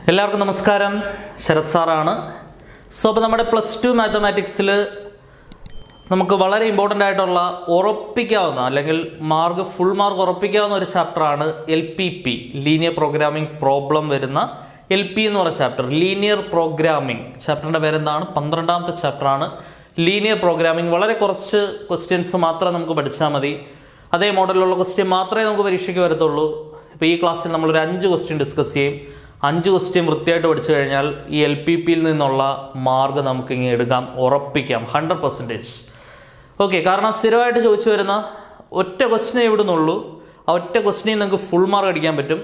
എല്ലാവർക്കും നമസ്കാരം. ശരത് സാറാണ്. അപ്പോൾ നമ്മുടെ +2 മാത്തമാറ്റിക്സിൽ നമുക്ക് വളരെ ഇമ്പോർട്ടൻ്റ് ആയിട്ടുള്ള ഉറപ്പിക്കാവുന്ന അല്ലെങ്കിൽ ഫുൾ മാർക്ക് ഉറപ്പിക്കാവുന്ന ഒരു ചാപ്റ്ററാണ് LPP, ലീനിയർ പ്രോഗ്രാമിംഗ് പ്രോബ്ലം വരുന്ന LP എന്ന് പറയുന്ന ചാപ്റ്റർ. ലീനിയർ പ്രോഗ്രാമിംഗ് ചാപ്റ്ററിൻ്റെ പേരെന്താണ്? 12ാമത്തെ ചാപ്റ്ററാണ് ലീനിയർ പ്രോഗ്രാമിംഗ്. വളരെ കുറച്ച് ക്വസ്റ്റ്യൻസ് മാത്രം നമുക്ക് പഠിച്ചാൽ മതി. അതേ മോഡലിലുള്ള ക്വസ്റ്റ്യൻ മാത്രമേ നമുക്ക് പരീക്ഷയ്ക്ക് വരത്തുള്ളൂ. ഇപ്പോൾ ഈ ക്ലാസ്സിൽ നമ്മളൊരു 5 ക്വസ്റ്റ്യൻ ഡിസ്കസ് ചെയ്യും. 5 ക്വസ്റ്റ്യൻ വൃത്തിയായിട്ട് പഠിച്ചു കഴിഞ്ഞാൽ ഈ LPPയിൽ നിന്നുള്ള മാർക്ക് നമുക്ക് ഇങ്ങനെ എടുക്കാം, ഉറപ്പിക്കാം 100%. ഓക്കെ, കാരണം സ്ഥിരമായിട്ട് ചോദിച്ചു വരുന്ന ഒറ്റ ക്വസ്റ്റ്യനേ ഇവിടുന്നുള്ളൂ. ആ ഒറ്റ ക്വസ്റ്റ്യനിൽ നിങ്ങൾക്ക് ഫുൾ മാർക്ക് അടിക്കാൻ പറ്റും.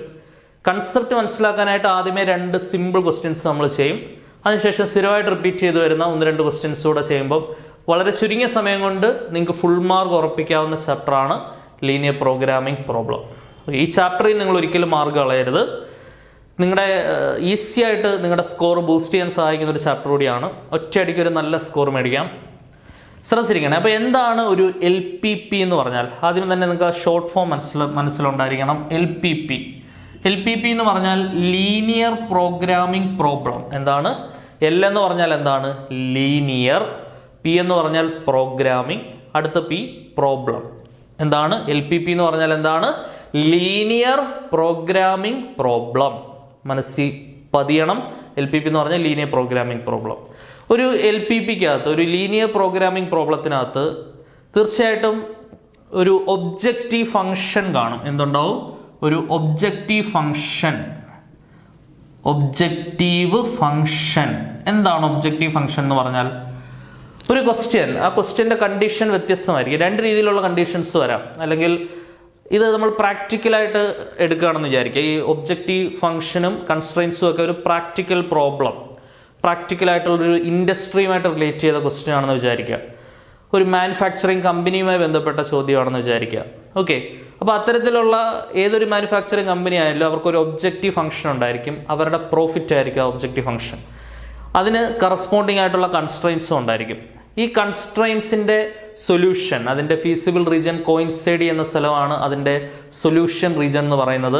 കൺസെപ്റ്റ് മനസ്സിലാക്കാനായിട്ട് ആദ്യമേ 2 സിമ്പിൾ ക്വസ്റ്റ്യൻസ് നമ്മൾ ചെയ്യും. അതിനുശേഷം സ്ഥിരമായിട്ട് റിപ്പീറ്റ് ചെയ്ത് വരുന്ന 1-2 ക്വസ്റ്റ്യൻസ് കൂടെ ചെയ്യുമ്പോൾ വളരെ ചുരുങ്ങിയ സമയം കൊണ്ട് നിങ്ങൾക്ക് ഫുൾ മാർക്ക് ഉറപ്പിക്കാവുന്ന ചാപ്റ്ററാണ് ലീനിയർ പ്രോഗ്രാമിംഗ് പ്രോബ്ലം. ഈ ചാപ്റ്ററിൽ നിങ്ങൾ ഒരിക്കലും മാർക്ക് കളയരുത്. നിങ്ങളുടെ ഈസി ആയിട്ട് നിങ്ങളുടെ സ്കോർ ബൂസ്റ്റ് ചെയ്യാൻ സഹായിക്കുന്ന ഒരു ചാപ്റ്റർ കൂടിയാണ്. ഒറ്റയടിക്ക് ഒരു നല്ല സ്കോർ മേടിക്കാം. ശ്രദ്ധിച്ചിരിക്കണം. അപ്പോൾ എന്താണ് ഒരു LPP എന്ന് പറഞ്ഞാൽ? ആദ്യം തന്നെ നിങ്ങൾക്ക് ഷോർട്ട് ഫോം മനസ്സിലുണ്ടായിരിക്കണം. LPP എന്ന് പറഞ്ഞാൽ ലീനിയർ പ്രോഗ്രാമിംഗ് പ്രോബ്ലം. എന്താണ്? L എന്ന് പറഞ്ഞാൽ എന്താണ്? ലീനിയർ. P എന്ന് പറഞ്ഞാൽ പ്രോഗ്രാമിംഗ്. അടുത്ത P പ്രോബ്ലം. എന്താണ് LPP എന്ന് പറഞ്ഞാൽ? എന്താണ്? Linear programming problem. മനസ്സിൽ പതിയണം. LPP എന്ന് പറഞ്ഞാൽ ലീനിയർ പ്രോഗ്രാമിംഗ് പ്രോബ്ലം. ഒരു LPPക്കകത്ത്, ഒരു ലീനിയർ പ്രോഗ്രാമിംഗ് പ്രോബ്ലത്തിനകത്ത് തീർച്ചയായിട്ടും ഒരു ഒബ്ജക്റ്റീവ് ഫംഗ്ഷൻ കാണും. എന്തുണ്ടാവും? ഒരു ഒബ്ജക്റ്റീവ് ഫംഗ്ഷൻ. എന്താണ് ഒബ്ജക്റ്റീവ് ഫംഗ്ഷൻ എന്ന് പറഞ്ഞാൽ? ഒരു ക്വസ്റ്റ്യൻ, ആ ക്വസ്റ്റ്യൻ്റെ കണ്ടീഷൻ വ്യത്യസ്തമായിരിക്കും. 2 രീതിയിലുള്ള കണ്ടീഷൻസ് വരാം. അല്ലെങ്കിൽ ഇത് നമ്മൾ പ്രാക്ടിക്കലായിട്ട് എടുക്കുകയാണെന്ന് വിചാരിക്കുക. ഈ ഒബ്ജക്റ്റീവ് ഫംഗ്ഷനും കൺസ്ട്രെയിൻസും ഒക്കെ ഒരു പ്രാക്ടിക്കൽ പ്രോബ്ലം, പ്രാക്ടിക്കലായിട്ടുള്ളൊരു ഇൻഡസ്ട്രിയുമായിട്ട് റിലേറ്റ് ചെയ്ത ക്വസ്റ്റ്യൻ ആണെന്ന് വിചാരിക്കുക. ഒരു മാനുഫാക്ചറിങ് കമ്പനിയുമായി ബന്ധപ്പെട്ട ചോദ്യമാണെന്ന് വിചാരിക്കുക. ഓക്കെ, അപ്പോൾ അത്തരത്തിലുള്ള ഏതൊരു മാനുഫാക്ചറിങ് കമ്പനി ആയാലും അവർക്കൊരു ഒബ്ജക്റ്റീവ് ഫംഗ്ഷൻ ഉണ്ടായിരിക്കും. അവരുടെ പ്രോഫിറ്റ് ആയിരിക്കും ആ ഒബ്ജക്റ്റീവ് ഫംഗ്ഷൻ. അതിന് കറസ്പോണ്ടിങ് ആയിട്ടുള്ള കൺസ്ട്രെയിൻസും ഉണ്ടായിരിക്കും. ഈ കൺസ്ട്രെയിൻസിൻ്റെ സൊല്യൂഷൻ, അതിൻ്റെ ഫീസിബിൾ റീജിയൻ കോയിൻസൈഡ് എന്ന സ്ഥലമാണ് അതിൻ്റെ സൊല്യൂഷൻ റീജിയൻ എന്ന് പറയുന്നത്.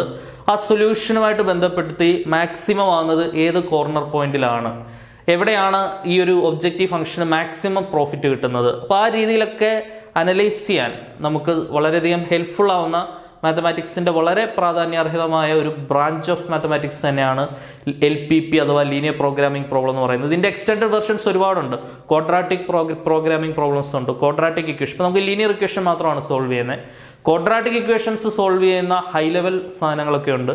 ആ സൊല്യൂഷനുമായിട്ട് ബന്ധപ്പെടുത്തി മാക്സിമം ആവുന്നത് ഏത് കോർണർ പോയിന്റിലാണ്, എവിടെയാണ് ഈ ഒരു ഒബ്ജക്റ്റീവ് ഫംഗ്ഷന് മാക്സിമം പ്രോഫിറ്റ് കിട്ടുന്നത്. അപ്പോൾ ആ രീതിയിലൊക്കെ അനലൈസ് ചെയ്യാൻ നമുക്ക് വളരെയധികം ഹെൽപ്ഫുൾ ആവുന്ന മാത്തമാറ്റിക്സിൻ്റെ വളരെ പ്രാധാന്യാർഹിതമായ ഒരു ബ്രാഞ്ച് ഓഫ് മാത്തമാറ്റിക്സ് തന്നെയാണ് LPP അഥവാ ലീനിയർ പ്രോഗ്രാമിംഗ് പ്രോബ്ലം എന്ന് പറയുന്നത്. ഇതിൻ്റെ എക്സ്റ്റൻഡഡ് വെർഷൻസ് ഒരുപാടുണ്ട്. ക്വാഡ്രാറ്റിക് പ്രോഗ്രാമിംഗ് പ്രോബ്ലംസ് ഉണ്ട്, ക്വാഡ്രാറ്റിക് ഇക്വേഷൻ. ഇപ്പോൾ നമുക്ക് ലീനിയർ ഇക്വേഷൻ മാത്രമാണ് സോൾവ് ചെയ്യുന്നത്. ക്വാഡ്രാറ്റിക് ഇക്വേഷൻസ് സോൾവ് ചെയ്യുന്ന ഹൈ ലെവൽ സാധനങ്ങളൊക്കെ ഉണ്ട്.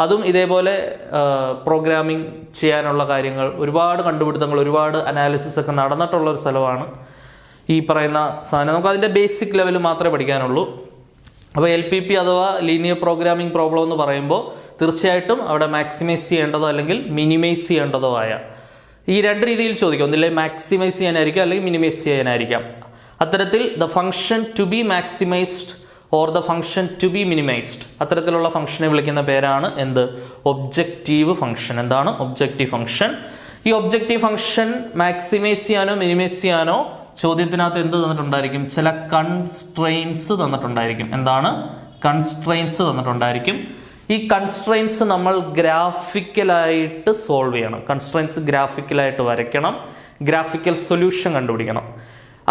അതും ഇതേപോലെ പ്രോഗ്രാമിംഗ് ചെയ്യാനുള്ള കാര്യങ്ങൾ, ഒരുപാട് കണ്ടുപിടുത്തങ്ങൾ, ഒരുപാട് അനാലിസിസ് ഒക്കെ നടന്നിട്ടുള്ള ഒരു സ്ഥലമാണ് ഈ പറയുന്ന സാധനം. നമുക്ക് അതിൻ്റെ ബേസിക് ലെവൽ മാത്രമേ പഠിക്കാനുള്ളൂ. അപ്പോൾ LPP അഥവാ ലീനിയർ പ്രോഗ്രാമിംഗ് പ്രോബ്ലം എന്ന് പറയുമ്പോൾ തീർച്ചയായിട്ടും അവിടെ മാക്സിമൈസ് ചെയ്യേണ്ടതോ അല്ലെങ്കിൽ മിനിമൈസ് ചെയ്യേണ്ടതോ ആയ ഈ 2 രീതിയിൽ ചോദിക്കാം. ഒന്നില്ലേ മാക്സിമൈസ് ചെയ്യാനായിരിക്കാം, അല്ലെങ്കിൽ മിനിമൈസ് ചെയ്യാനായിരിക്കാം. അത്തരത്തിൽ the function to be maximised or the function to be minimised, അത്തരത്തിലുള്ള ഫംഗ്ഷനെ വിളിക്കുന്ന പേരാണ് എന്ത്? Objective function. എന്താണ് ഒബ്ജക്റ്റീവ് ഫംഗ്ഷൻ? ഈ ഒബ്ജക്റ്റീവ് ഫംഗ്ഷൻ മാക്സിമൈസ് ചെയ്യാനോ മിനിമൈസ് ചെയ്യാനോ ചോദ്യത്തിനകത്ത് എന്ത് തന്നിട്ടുണ്ടായിരിക്കും? ചില കൺസ്ട്രെയിൻസ് തന്നിട്ടുണ്ടായിരിക്കും. എന്താണ്? കൺസ്ട്രെയിൻസ് തന്നിട്ടുണ്ടായിരിക്കും. ഈ കൺസ്ട്രെയിൻസ് നമ്മൾ ഗ്രാഫിക്കലായിട്ട് സോൾവ് ചെയ്യണം. കൺസ്ട്രെയിൻസ് ഗ്രാഫിക്കലായിട്ട് വരയ്ക്കണം. ഗ്രാഫിക്കൽ സൊല്യൂഷൻ കണ്ടുപിടിക്കണം.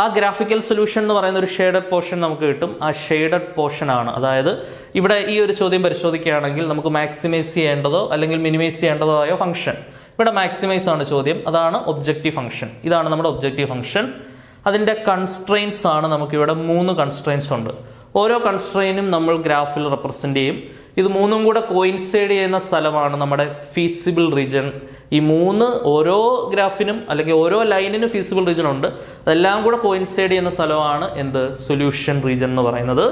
ആ ഗ്രാഫിക്കൽ സൊല്യൂഷൻ എന്ന് പറയുന്ന ഒരു ഷെയ്ഡഡ് പോർഷൻ നമുക്ക് കിട്ടും. ആ ഷെയ്ഡഡ് പോർഷൻ ആണ്, അതായത് ഇവിടെ ഈ ഒരു ചോദ്യം പരിശോധിക്കുകയാണെങ്കിൽ നമുക്ക് മാക്സിമൈസ് ചെയ്യേണ്ടതോ അല്ലെങ്കിൽ മിനിമൈസ് ചെയ്യേണ്ടതോ ആയ ഫംഗ്ഷൻ. ഇവിടെ മാക്സിമൈസ് ആണ് ചോദ്യം. അതാണ് ഒബ്ജക്റ്റീവ് ഫംഗ്ഷൻ. ഇതാണ് നമ്മുടെ ഒബ്ജക്റ്റീവ് ഫംഗ്ഷൻ. അതിൻ്റെ കൺസ്ട്രെയിൻസ് ആണ് നമുക്കിവിടെ 3 കൺസ്ട്രെയിൻസ് ഉണ്ട്. ഓരോ കൺസ്ട്രെയിനും നമ്മൾ ഗ്രാഫിൽ റെപ്രസെൻ്റ് ചെയ്യും. ഇത് 3ഉം കൂടെ കോയിൻസൈഡ് ചെയ്യുന്ന സ്ഥലമാണ് നമ്മുടെ ഫീസിബിൾ റീജിയൻ. ഈ 3 ഓരോ ഗ്രാഫിനും അല്ലെങ്കിൽ ഓരോ ലൈനിനും ഫീസിബിൾ റീജിയൻ ഉണ്ട്. അതെല്ലാം കൂടെ കോയിൻസൈഡ് ചെയ്യുന്ന സ്ഥലമാണ് എന്ത്? സൊല്യൂഷൻ റീജിയൻ എന്ന് പറയുന്നത്.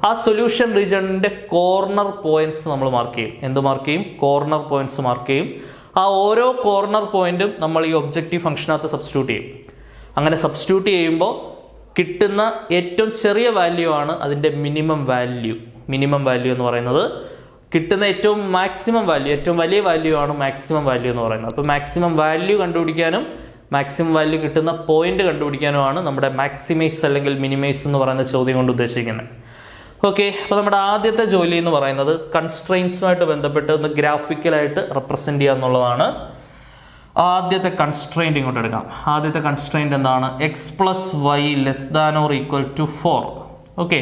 ആ സൊല്യൂഷൻ റീജിയനിൻ്റെ കോർണർ പോയിന്റ്സ് നമ്മൾ മാർക്ക് ചെയ്യും. എന്ത് മാർക്ക് ചെയ്യും? കോർണർ പോയിന്റ്സ് മാർക്ക് ചെയ്യും. ആ ഓരോ കോർണർ പോയിന്റും നമ്മൾ ഈ ഒബ്ജക്റ്റീവ് ഫംഗ്ഷനകത്ത് സബ്സ്റ്റിറ്റ്യൂട്ട് ചെയ്യും. അങ്ങനെ സബ്സ്റ്റിറ്റ്യൂട്ട് ചെയ്യുമ്പോൾ കിട്ടുന്ന ഏറ്റവും ചെറിയ വാല്യൂ ആണ് അതിൻ്റെ മിനിമം വാല്യൂ. മിനിമം വാല്യൂ എന്ന് പറയുന്നത് കിട്ടുന്ന ഏറ്റവും മാക്സിമം വാല്യൂ, ഏറ്റവും വലിയ വാല്യൂ ആണ് മാക്സിമം വാല്യൂ എന്ന് പറയുന്നത്. അപ്പോൾ മാക്സിമം വാല്യൂ കണ്ടുപിടിക്കാനും മാക്സിമം വാല്യൂ കിട്ടുന്ന പോയിന്റ് കണ്ടുപിടിക്കാനുമാണ് നമ്മുടെ മാക്സിമൈസ് അല്ലെങ്കിൽ മിനിമൈസ് എന്ന് പറയുന്ന ചോദ്യം കൊണ്ട് ഉദ്ദേശിക്കുന്നത്. ഓക്കെ, അപ്പോൾ നമ്മുടെ ആദ്യത്തെ ജോലി എന്ന് പറയുന്നത് കൺസ്ട്രെയിൻസുമായിട്ട് ബന്ധപ്പെട്ട് ഒന്ന് ഗ്രാഫിക്കലായിട്ട് റെപ്രസെന്റ് ചെയ്യുക എന്നുള്ളതാണ്. ആദ്യത്തെ കൺസ്ട്രെയിൻറ്റ് ഇങ്ങോട്ട് എടുക്കാം. ആദ്യത്തെ കൺസ്ട്രെയിൻറ്റ് എന്താണ്? X plus y less than or equal to 4. Okay,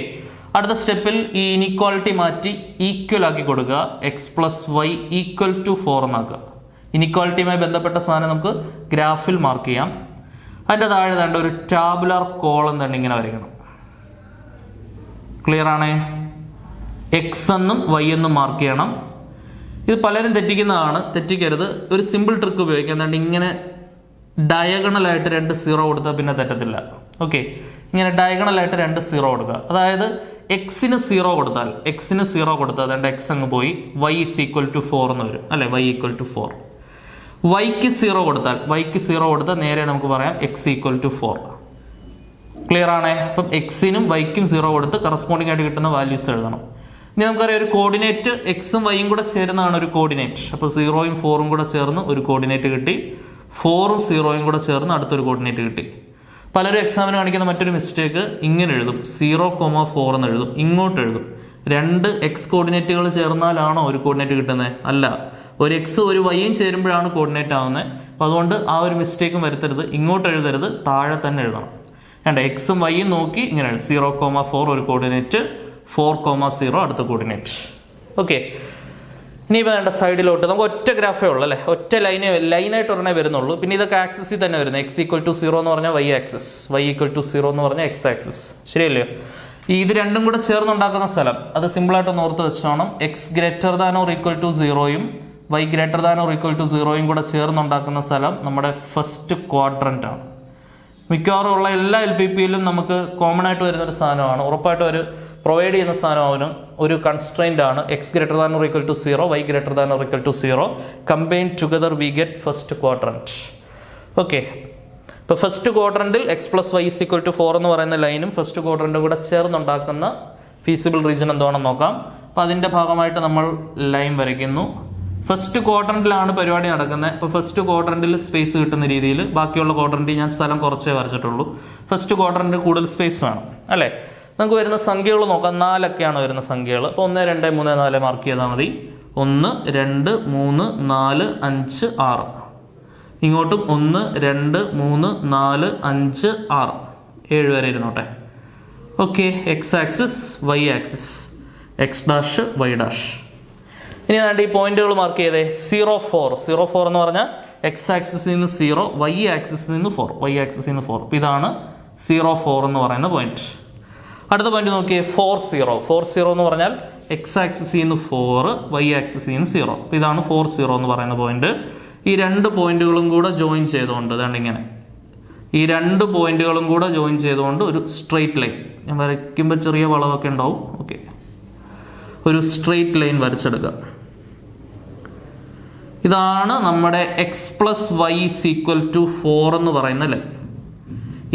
അടുത്ത സ്റ്റെപ്പിൽ ഈ ഇനീക്വാളിറ്റി മാറ്റി ഈക്വൽ ആക്കി കൊടുക്കുക. X plus y equal to 4 എന്നാക്കുക. ഇനീക്വാളിറ്റിയുമായി ബന്ധപ്പെട്ട സാധനം നമുക്ക് ഗ്രാഫിൽ മാർക്ക് ചെയ്യാം. അതിൻ്റെ താഴെ വേണ്ട ഒരു ടാബുലാർ കോളം തന്നെ ഇങ്ങനെ വരയ്ക്കണം. ക്ലിയർ ആണേ? എക്സ് എന്നും വൈ എന്നും മാർക്ക് ചെയ്യണം. ഇത് പലരും തെറ്റിക്കുന്നതാണ്, തെറ്റിക്കരുത്. ഒരു സിമ്പിൾ ട്രിക്ക് ഉപയോഗിക്കാം. എന്താണ്ട് ഇങ്ങനെ ഡയഗണലായിട്ട് 2 0 കൊടുത്താൽ പിന്നെ തെറ്റത്തില്ല. ഓക്കെ, ഇങ്ങനെ ഡയഗണലായിട്ട് 2 0 കൊടുക്കുക. അതായത് എക്സിന് 0 കൊടുത്താൽ അതുകൊണ്ട് എക്സ് അങ്ങ് പോയി വൈ ഇസ് ഈക്വൽ ടു 4 എന്ന് വരും അല്ലെ, വൈ ഈക്വൽ ടു 4. വൈക്ക് 0 കൊടുത്താൽ നേരെ നമുക്ക് പറയാം എക്സ് ഈക്വൽ ടു 4. ക്ലിയർ ആണേ? അപ്പം എക്സിനും വൈക്കും 0 കൊടുത്ത് കറസ്പോണ്ടിങ് ആയിട്ട് കിട്ടുന്ന വാല്യൂസ് എഴുതണം. ഇനി നമുക്കറിയാം ഒരു കോർഡിനേറ്റ് എക്സും വൈയും കൂടെ ചേരുന്നതാണ് ഒരു കോർഡിനേറ്റ്. അപ്പോൾ 0യും 4ഉം കൂടെ ചേർന്ന് ഒരു കോർഡിനേറ്റ് കിട്ടി, 4ഉം 0യും കൂടെ ചേർന്ന് അടുത്തൊരു കോർഡിനേറ്റ് കിട്ടി. പലരും എക്സാമിന് കാണിക്കുന്ന മറ്റൊരു മിസ്റ്റേക്ക് ഇങ്ങനെ എഴുതും, 0,4 എന്ന് എഴുതും, ഇങ്ങോട്ട് എഴുതും. 2 എക്സ് കോർഡിനേറ്റുകൾ ചേർന്നാലാണോ ഒരു കോർഡിനേറ്റ് കിട്ടുന്നത്? അല്ല, ഒരു എക്സ് ഒരു വൈയും ചേരുമ്പോഴാണ് കോർഡിനേറ്റ് ആവുന്നത്. അപ്പോൾ അതുകൊണ്ട് ആ ഒരു മിസ്റ്റേക്കും വരുത്തരുത്, ഇങ്ങോട്ട് എഴുതരുത്, താഴെ തന്നെ എഴുതണം. വേണ്ട, എക്സും വൈയും നോക്കി ഇങ്ങനെ 0,4 ഒരു കോർഡിനേറ്റ്, 4,0 അടുത്ത കോർഡിനേറ്റ്. ഓക്കെ, ഇനിയിപ്പോൾ വേണ്ട സൈഡിലോട്ട് നമുക്ക് ഒറ്റ ഗ്രാഫേ ഉള്ളൂ അല്ലേ, ഒറ്റ ലൈനായിട്ട് ഉടനെ വരുന്നുള്ളൂ. പിന്നെ ഇതൊക്കെ ആക്സിസിൽ തന്നെ വരുന്നത്. എക്സ് ഈക്വൽ ടു 0 എന്ന് പറഞ്ഞാൽ y axis, y equal to 0 എന്ന് പറഞ്ഞാൽ എക്സ് ആക്സിസ്. ശരിയല്ലേ? ഇത് രണ്ടും കൂടെ ചേർന്നുണ്ടാക്കുന്ന സ്ഥലം അത് സിമ്പിളായിട്ട് ഒന്ന് ഓർത്ത് വെച്ചോണം. X greater than or equal to 0യും y greater than or equal to 0യും കൂടെ ചേർന്നുണ്ടാക്കുന്ന സ്ഥലം നമ്മുടെ ഫസ്റ്റ് ക്വാഡ്രന്റ് ആണ്. മിക്കവാറും ഉള്ള എല്ലാ LPPയിലും നമുക്ക് കോമൺ ആയിട്ട് വരുന്നൊരു സാധനമാണ്, ഉറപ്പായിട്ടും ഒരു പ്രൊവൈഡ് ചെയ്യുന്ന സാധനം ഒരു കൺസ്ട്രെയിൻ്റ് ആണ്. X greater than or equal to 0, y greater than or equal to 0 combine together we get first quadrant. Okay, ഇപ്പോൾ ഫസ്റ്റ് ക്വാഡ്രന്റിൽ x plus y is equal to 4 എന്ന് പറയുന്ന ലൈനും ഫസ്റ്റ് ക്വാഡ്രന്റും കൂടെ ചേർന്നുണ്ടാക്കുന്ന ഫീസിബിൾ റീജിയൻ എന്താണെന്ന് നോക്കാം. അപ്പോൾ അതിൻ്റെ ഭാഗമായിട്ട് നമ്മൾ ലൈൻ വരയ്ക്കുന്നു. ഫസ്റ്റ് ക്വാഡ്രന്റിലാണ് പരിപാടി നടക്കുന്നത്. ഇപ്പോൾ ഫസ്റ്റ് ക്വാഡ്രന്റിൽ സ്പേസ് കിട്ടുന്ന രീതിയിൽ, ബാക്കിയുള്ള ക്വാഡ്രന്റിൽ ഞാൻ സ്ഥലം കുറച്ചേ വരച്ചിട്ടുള്ളൂ. ഫസ്റ്റ് ക്വാഡ്രന്റിൽ കൂടുതൽ സ്പേസ് വേണം അല്ലേ. നമുക്ക് വരുന്ന സംഖ്യകൾ നോക്കാം. 4 ഒക്കെയാണ് വരുന്ന സംഖ്യകൾ. അപ്പോൾ 1 2 3 4 മാർക്ക് ചെയ്താൽ മതി. 1 2 3 4 5 6. ഇങ്ങോട്ടും 1 2 3 4 5 6 7 വരെ ഇരുന്നോട്ടെ. Okay, x axis y axis, x dash y dash. ഇനി അതാണ്ട് ഈ പോയിന്റുകൾ മാർക്ക് ചെയ്തേ. 0,4 എന്ന് പറഞ്ഞാൽ എക്സ് ആക്സിസിൽ നിന്ന് 0, വൈ ആക്സിസിൽ നിന്ന് 4. അപ്പോൾ ഇതാണ് 0,4 എന്ന് പറയുന്ന പോയിന്റ്. അടുത്ത പോയിന്റ് നോക്കിയേ, 4,0 എന്ന് പറഞ്ഞാൽ എക്സ് ആക്സിസിൽ നിന്ന് 4, വൈ ആക്സിസിൽ നിന്ന് 0. അപ്പോൾ ഇതാണ് 4,0 എന്ന് പറയുന്ന പോയിന്റ്. ഈ 2 പോയിന്റുകളും കൂടെ ജോയിൻ ചെയ്തുകൊണ്ട് അതാണ്ട് ഇങ്ങനെ ഈ 2 പോയിന്റുകളും കൂടെ ജോയിൻ ചെയ്തുകൊണ്ട് ഒരു സ്ട്രെയിറ്റ് ലൈൻ, ഞാൻ വരയ്ക്കുമ്പോൾ ചെറിയ വളവൊക്കെ ഉണ്ടാവും. ഓക്കെ, ഒരു സ്ട്രെയിറ്റ് ലൈൻ വരച്ചെടുക്കുക. ഇതാണ് നമ്മുടെ x plus y is equal to 4 എന്ന് പറയുന്ന ലൈൻ.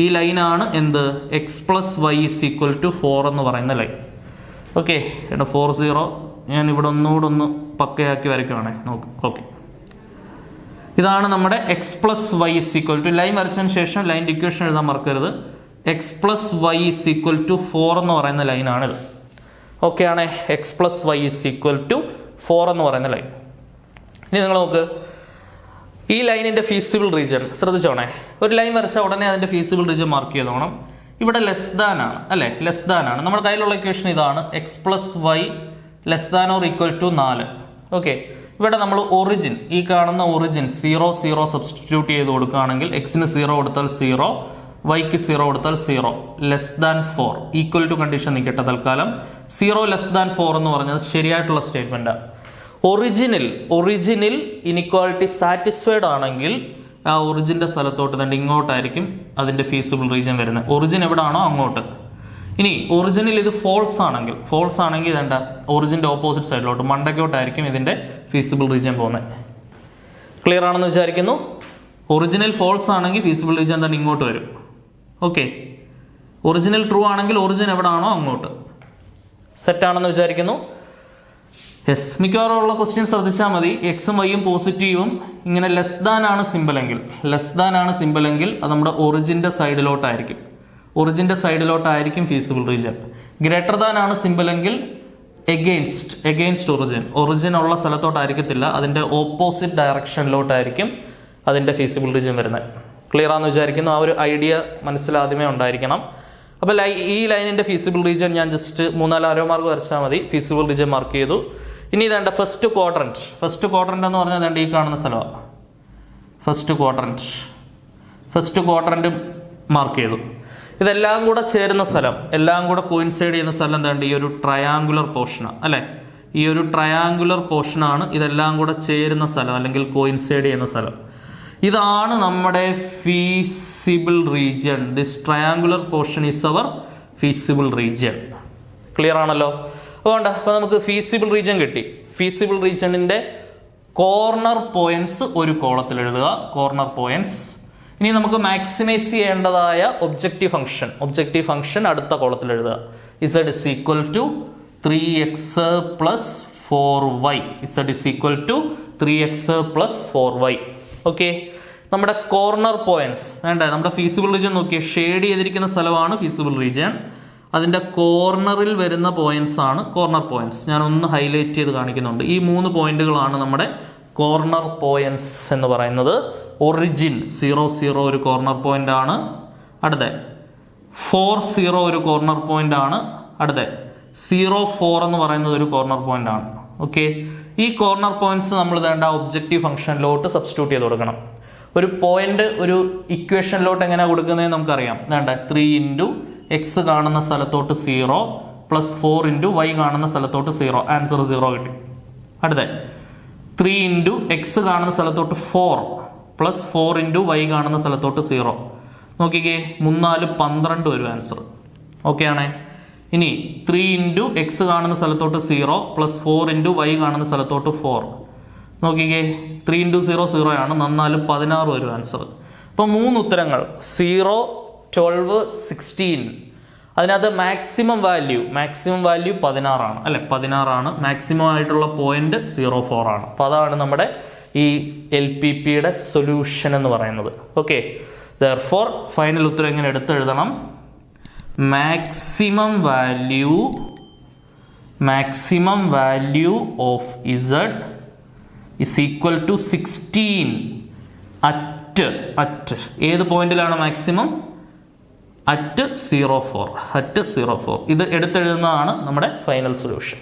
ഈ ലൈനാണ് എന്ത്? X plus y is equal to 4 എന്ന് പറയുന്ന ലൈൻ. ഓക്കെ, 40 ഞാൻ ഇവിടെ ഒന്നുകൂടെ പക്കയാക്കി വരയ്ക്കുവാണേ, നോക്ക്. ഓക്കെ, ഇതാണ് നമ്മുടെ x plus y is equal to, line വരച്ചതിന് ശേഷം ലൈൻ്റെ ഇക്വേഷൻ എഴുതാൻ മറക്കരുത്. X plus y is equal to 4 എന്ന് പറയുന്ന ലൈനാണിത്. ഓക്കെ ആണ്, x plus y is equal to 4 എന്ന് പറയുന്ന ലൈൻ. ഇനി നിങ്ങൾ നോക്ക്, ഈ ലൈനിൻ്റെ ഫീസിബിൾ റീജിയൻ ശ്രദ്ധിച്ചോണേ. ഒരു ലൈൻ വരച്ചാൽ ഉടനെ അതിൻ്റെ ഫീസിബിൾ റീജിയൻ മാർക്ക് ചെയ്തോണം. ഇവിടെ ലെസ് ദാൻ ആണ് അല്ലേ, ലെസ് ദാൻ ആണ്. നമ്മുടെ കയ്യിലുള്ള ഇക്വേഷൻ ഇതാണ്, x plus y less than or equal to 4. Okay, ഇവിടെ നമ്മൾ ഒറിജിൻ, ഈ കാണുന്ന ഒറിജിൻ 0 0 സബ്സ്റ്റിറ്റ്യൂട്ട് ചെയ്ത് കൊടുക്കുകയാണെങ്കിൽ എക്സിന് 0 കൊടുത്താൽ 0, വൈക്ക് 0 കൊടുത്താൽ 0, less than 4, equal to condition നിൽക്കട്ടെ തൽക്കാലം. 0 ലെസ് ദാൻ 4 എന്ന് പറഞ്ഞത് ശരിയായിട്ടുള്ള സ്റ്റേറ്റ്മെൻറ്റാണ്. ഒറിജിനിൽ ഇനിക്വാളിറ്റി സാറ്റിസ്ഫൈഡ് ആണെങ്കിൽ ആ ഒറിജിൻ്റെ സ്ഥലത്തോട്ട് തന്നെ ഇങ്ങോട്ടായിരിക്കും അതിൻ്റെ ഫീസിബിൾ റീജിയൻ വരുന്നത്. ഒറിജിൻ എവിടെയാണോ അങ്ങോട്ട്. ഇനി ഒറിജിനിൽ ഇത് ഫോൾസ് ആണെങ്കിൽ ഇതെന്താ, ഒറിജിൻ്റെ ഓപ്പോസിറ്റ് സൈഡിലോട്ട് മണ്ടയ്ക്കോട്ടായിരിക്കും ഇതിൻ്റെ ഫീസിബിൾ റീജിയൻ പോകുന്നത്. ക്ലിയർ ആണെന്ന് വിചാരിക്കുന്നു. ഒറിജിനൽ ഫോൾസ് ആണെങ്കിൽ ഫീസിബിൾ റീജിയൻ തന്നെ ഇങ്ങോട്ട് വരും. ഓക്കെ, ഒറിജിനൽ ട്രൂ ആണെങ്കിൽ ഒറിജിൻ എവിടെയാണോ അങ്ങോട്ട്. സെറ്റാണെന്ന് വിചാരിക്കുന്നു. യെസ്, മിക്കവാറും ഉള്ള ക്വസ്റ്റ്യൻ ശ്രദ്ധിച്ചാൽ മതി. എക്സും വൈയും പോസിറ്റീവും ഇങ്ങനെ ലെസ് ദാൻ ആണ് സിമ്പിളെങ്കിൽ അത് നമ്മുടെ ഒറിജിൻ്റെ സൈഡിലോട്ടായിരിക്കും. ഒറിജിൻ്റെ സൈഡിലോട്ടായിരിക്കും ഫീസിബിൾ റീജിയൻ. ഗ്രേറ്റർ ദാൻ ആണ് സിമ്പിളെങ്കിൽ എഗെയിൻസ്റ്റ് ഒറിജിൻ ഉള്ള സ്ഥലത്തോട്ടായിരിക്കത്തില്ല, അതിൻ്റെ ഓപ്പോസിറ്റ് ഡയറക്ഷനിലോട്ടായിരിക്കും അതിൻ്റെ ഫീസിബിൾ റീജിയൻ വരുന്നത്. ക്ലിയർ ആണെന്ന് വിചാരിക്കുന്നു. ആ ഒരു ഐഡിയ മനസ്സിലാദ്യമേ ഉണ്ടായിരിക്കണം. അപ്പോൾ ഈ ലൈനിൻ്റെ ഫീസിബിൾ റീജിയൻ ഞാൻ ജസ്റ്റ് 3-4 ആരോ മാർക്ക് വരച്ചാൽ മതി. ഫീസിബിൾ റീജിയൻ മാർക്ക് ചെയ്തു. ഇനി ഇതേണ്ട ഫസ്റ്റ് ക്വാഡ്രന്റ് എന്ന് പറഞ്ഞാൽ ഇതേണ്ട ഈ കാണുന്ന സ്ഥലമാണ് ഫസ്റ്റ് ക്വാഡ്രന്റ് മാർക്ക് ചെയ്തു. ഇതെല്ലാം കൂടെ ചേരുന്ന സ്ഥലം, എല്ലാം കൂടെ കോയിൻസൈഡ് ചെയ്യുന്ന സ്ഥലം എന്താണ്ട് ഈ ഒരു ട്രയാങ്കുലർ പോർഷനാണ് അല്ലേ. ഈ ഒരു ട്രയാങ്കുലർ പോർഷനാണ് ഇതെല്ലാം കൂടെ ചേരുന്ന സ്ഥലം അല്ലെങ്കിൽ കോയിൻസൈഡ് ചെയ്യുന്ന സ്ഥലം. ഇതാണ് നമ്മുടെ feasible region. This triangular portion is our feasible region. Clear ആണല്ലോ. അപ്പോൾ നമുക്ക് ഫീസിബിൾ റീജിയൻ കിട്ടി. ഫീസിബിൾ റീജിയനിൻ്റെ കോർണർ പോയിന്റ്സ് ഒരു കോളത്തിൽ എഴുതുക, കോർണർ പോയിന്റ്സ്. ഇനി നമുക്ക് മാക്സിമൈസ് ചെയ്യേണ്ടതായ ഒബ്ജക്റ്റീവ് ഫംഗ്ഷൻ അടുത്ത കോളത്തിൽ എഴുതുക. Z is equal to 3x plus 4y. Z is equal to 3x plus 4y. Okay, നമ്മുടെ കോർണർ പോയിന്റ്സ് വേണ്ടേ. നമ്മുടെ ഫീസിബിൾ റീജിയൻ നോക്കിയേ, ഷെയ്ഡ് ചെയ്തിരിക്കുന്ന സ്ഥലമാണ് ഫീസിബിൾ റീജിയൻ. അതിൻ്റെ കോർണറിൽ വരുന്ന പോയിന്റ്സ് ആണ് കോർണർ പോയിന്റ്സ്. ഞാൻ ഒന്ന് ഹൈലൈറ്റ് ചെയ്ത് കാണിക്കുന്നുണ്ട്. ഈ 3 പോയിന്റുകളാണ് നമ്മുടെ കോർണർ പോയിന്റ്സ് എന്ന് പറയുന്നത്. ഒറിജിൻ 0 ഒരു കോർണർ പോയിന്റ് ആണ്. അടുത്ത 4 ഒരു കോർണർ പോയിന്റ് ആണ്. അടുത്ത 0 എന്ന് പറയുന്നത് ഒരു കോർണർ പോയിന്റ് ആണ്. ഓക്കെ, ഈ കോർണർ പോയിന്റ്സ് നമ്മൾ വേണ്ട ഒബ്ജക്റ്റീവ് ഫംഗ്ഷനിലോട്ട് സബ്സ്റ്റിറ്റ്യൂട്ട് ചെയ്ത് കൊടുക്കണം. ഒരു പോയിന്റ് ഒരു ഇക്വേഷനിലോട്ട് എങ്ങനെയാണ് കൊടുക്കുന്നതെന്ന് നമുക്കറിയാം. വേണ്ട 3 x കാണുന്ന സ്ഥലത്തോട്ട് 0 പ്ലസ് 4 y കാണുന്ന സ്ഥലത്തോട്ട് 0. ആൻസർ 0 കിട്ടി. അടുത്ത 3 x കാണുന്ന സ്ഥലത്തോട്ട് 4 പ്ലസ് 4 y കാണുന്ന സ്ഥലത്തോട്ട് 0. നോക്കിക്കേ, 3 4 12 വരും ആൻസർ. ഓക്കെ ആണേ. ഇനി 3 x കാണുന്ന സ്ഥലത്തോട്ട് 0 പ്ലസ് 4 y കാണുന്ന സ്ഥലത്തോട്ട് 4. നോക്കിക്കേ, 3 0 0 ആണ്. 4 16 വരും ആൻസർ. അപ്പോൾ 3 ഉത്തരങ്ങൾ 0, 12, 16. അതിനകത്ത് മാക്സിമം വാല്യൂ 16 ആണ് അല്ലെ. 16 ആണ് മാക്സിമം ആയിട്ടുള്ള പോയിന്റ്. 0.4 ആണ്. അപ്പോൾ അതാണ് നമ്മുടെ ഈ LPPയുടെ സൊല്യൂഷൻ എന്ന് പറയുന്നത്. ഓക്കെ, ദെയർഫോർ ഫൈനൽ ഉത്തരം ഇങ്ങനെ എടുത്തെഴുതണം. Maximum value of Z is equal to 16 at ഏത് പോയിന്റിലാണ് മാക്സിമം? at 0.4. ഇത് എടുത്തെഴുതുന്നതാണ് നമ്മുടെ ഫൈനൽ സൊല്യൂഷൻ.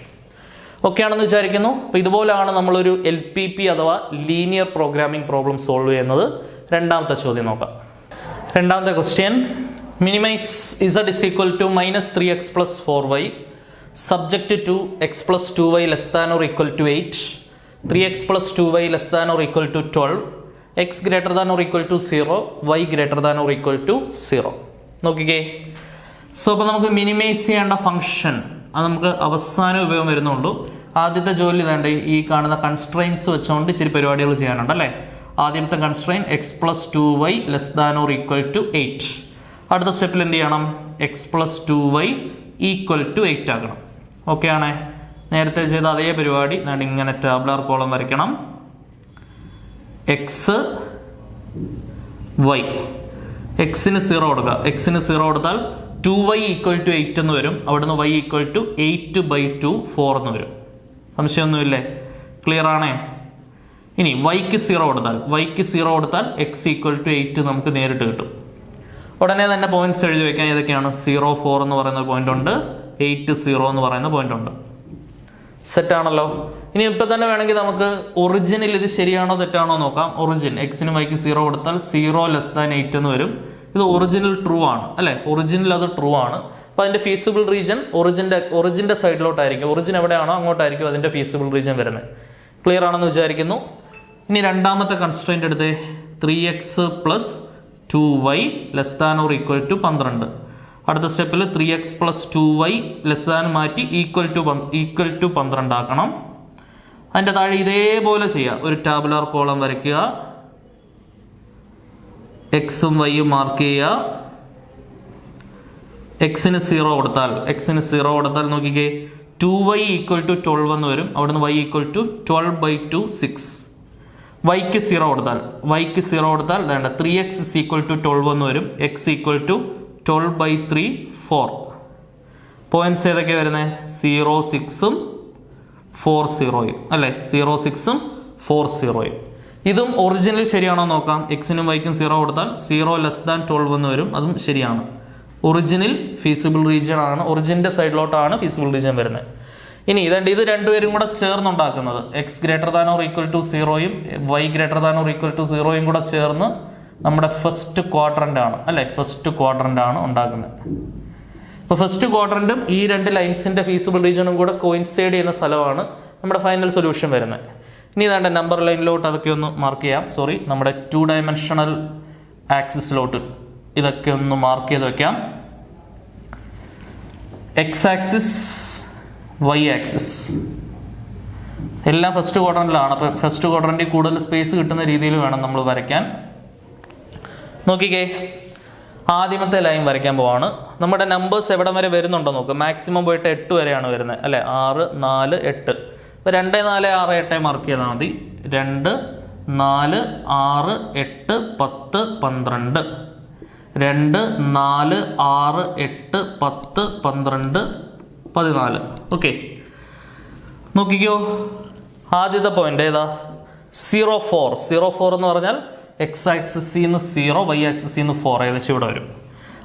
ഓക്കെ ആണെന്ന് വിചാരിക്കുന്നു. അപ്പോൾ ഇതുപോലെയാണ് നമ്മളൊരു LPP അഥവാ ലീനിയർ പ്രോഗ്രാമിംഗ് പ്രോബ്ലം സോൾവ് ചെയ്യുന്നത്. രണ്ടാമത്തെ ചോദ്യം നോക്കാം. രണ്ടാമത്തെ question, minimise Z is equal to -3x plus 4y subject to x plus 2y less than or equal to 8, 3x plus 2y less than or equal to 12, x greater than or equal to 0, y greater than or equal to 0. നോക്കിക്കേ, so അപ്പോൾ നമുക്ക് minimise ചെയ്യേണ്ട function അത് നമുക്ക് അവസാനം ഉപയോഗം വരുന്നുള്ളൂ. ആദ്യത്തെ ജോലി വേണ്ട ഈ കാണുന്ന കൺസ്ട്രെയിൻസ് വെച്ചുകൊണ്ട് ഇച്ചിരി പരിപാടികൾ ചെയ്യാനുണ്ട് അല്ലേ. ആദ്യത്തെ constrain x plus 2y less than or equal to 8. അടുത്ത സ്റ്റെപ്പിൽ എന്ത് ചെയ്യണം? x plus 2y equal to 8 ആക്കണം. ഓക്കെ ആണേ. നേരത്തെ ചെയ്ത അതേ പരിപാടി ഇങ്ങനെ ടാബുലാർ കോളം വരയ്ക്കണം. x y, എക്സിന് 0 കൊടുക്കുക. എക്സിന് 0 കൊടുത്താൽ 2y ഈക്വൽ ടു 8 എന്ന് വരും. അവിടുന്ന് y ഈക്വൽ ടു 8/2 4 എന്ന് വരും. സംശയമൊന്നുമില്ലേ? ക്ലിയർ ആണേ. ഇനി yക്ക് 0 കൊടുത്താൽ x ഈക്വൽ ടു 8 നമുക്ക് നേരിട്ട് കിട്ടും. ഉടനെ തന്നെ പോയിന്റ്സ് എഴുതി വെക്കാൻ. ഏതൊക്കെയാണ്? 0 4 എന്ന് പറയുന്ന പോയിന്റ് ഉണ്ട്, 8 0 എന്ന് പറയുന്ന പോയിന്റ് ഉണ്ട്. സെറ്റ് ആണല്ലോ. ഇനി ഇപ്പൊ തന്നെ വേണമെങ്കിൽ നമുക്ക് ഒറിജിനിൽ ഇത് ശരിയാണോ തെറ്റാണോ നോക്കാം. ഒറിജിൻ എക്സിനും വൈക്ക് 0 കൊടുത്താൽ 0 ലെസ് ദാൻ 8 എന്ന് വരും. ഇത് ഒറിജിനൽ ട്രൂ ആണ് അല്ലെ. ഒറിജിനൽ അത് ട്രൂ ആണ്. അപ്പൊ അതിന്റെ ഫീസിബിൾ റീജിയൻ ഒറിജിന്റെ സൈഡിലോട്ടായിരിക്കും. ഒറിജിൻ എവിടെയാണോ അങ്ങോട്ടായിരിക്കും അതിന്റെ ഫീസിബിൾ റീജിയൻ വരുന്നത്. ക്ലിയർ ആണെന്ന് വിചാരിക്കുന്നു. ഇനി രണ്ടാമത്തെ കൺസ്ട്രെയിന്റ് എടുത്തേ. 3x plus 2y less than or equal to 12. അടുത്ത സ്റ്റെപ്പിൽ 3x plus 2y less than മാറ്റി ഈക്വൽ ടു 12 ആക്കണം. അതിൻ്റെ താഴെ ഇതേപോലെ ചെയ്യുക. ഒരു ടാബുലാർ കോളം വരയ്ക്കുക. എക്സും വൈയും മാർക്ക് ചെയ്യുക. എക്സിന് 0 കൊടുത്താൽ നോക്കിക്കേ 2y ഈക്വൽ ടു 12 എന്ന് വരും. അവിടുന്ന് y ഈക്വൽ ടു 12/2 6. വൈക്ക് 0 കൊടുത്താൽ വേണ്ട 3x ഈക്വൽ ടു 12 എന്ന് വരും. x equal to 12/3 4. പോയിന്റ്സ് ഏതൊക്കെയാണ് വരുന്നത്? 0 6 4 0 അല്ലേ? 0 6 4 0. ഇതും ഒറിജിനൽ ശരിയാണോ നോക്കാം. എക്സിനും വൈക്കും 0 കൊടുത്താൽ 0 ലെസ് ദാൻ 12 എന്ന് വരും. അതും ശരിയാണ്. ഒറിജിനൽ ഫീസിബിൾ റീജിയൻ ആണ്. ഒറിജിൻ്റെ സൈഡിലോട്ടാണ് ഫീസിബിൾ റീജിയൻ വരുന്നത്. ഇനി ഇത് രണ്ടുപേരും കൂടെ ചേർന്നുണ്ടാക്കുന്നത് x greater than or equal to 0യും y greater than or equal to 0യും കൂടെ ചേർന്ന് നമ്മുടെ ഫസ്റ്റ് ക്വാഡ്രന്റ് ആണ് അല്ലെ? ഫസ്റ്റ് ക്വാഡ്രന്റ് ആണ് ഉണ്ടാക്കുന്നത്. അപ്പോൾ ഫസ്റ്റ് ക്വാഡ്രന്റും ഈ രണ്ട് ലൈൻസിന്റെ ഫീസിബിൾ റീജിയനും കൂടെ കോയിൻസൈഡ് ചെയ്യുന്ന സ്ഥലമാണ് നമ്മുടെ ഫൈനൽ സൊല്യൂഷൻ വരുന്നത്. ഇനി ഇതാണ്ട് നമ്പർ ലൈനിലോട്ട് അതൊക്കെ ഒന്ന് മാർക്ക് ചെയ്യാം. സോറി, നമ്മുടെ 2 ഡയമെൻഷണൽ ആക്സിസിലോട്ട് ഇതൊക്കെ ഒന്ന് മാർക്ക് ചെയ്ത് വെക്കാം. എക്സ് ആക്സിസ്, വൈ ആക്സിസ് എല്ലാം ഫസ്റ്റ് ക്വാഡ്രന്റിലാണ്. അപ്പോൾ ഫസ്റ്റ് ക്വാഡ്രന്റിൽ കൂടുതൽ സ്പേസ് കിട്ടുന്ന രീതിയിൽ വേണം നമ്മൾ വരയ്ക്കാൻ. നോക്കിക്കേ, ആദ്യമത്തെ ലൈൻ വരയ്ക്കാൻ പോവാണ്. നമ്മുടെ നമ്പേഴ്സ് എവിടം വരെ വരുന്നുണ്ടോ നോക്കുക. മാക്സിമം പോയിട്ട് 8 വരെയാണ് വരുന്നത് അല്ലേ? 6 4 8. ഇപ്പോൾ 2 4 6 8 മാർക്ക് ചെയ്താൽ മതി. 2 4 6 8 10 12. 2 4 6 8 10 12 14. ഓക്കെ, നോക്കിക്കോ. ആദ്യത്തെ പോയിന്റ് ഏതാ? 0 4. 0 4 എന്ന് പറഞ്ഞാൽ എക്സ് ആക്സിസിൽ നിന്ന് 0, വൈ ആക്സിസിൽ നിന്ന് 4, ഏകദേശം ഇവിടെ വരും.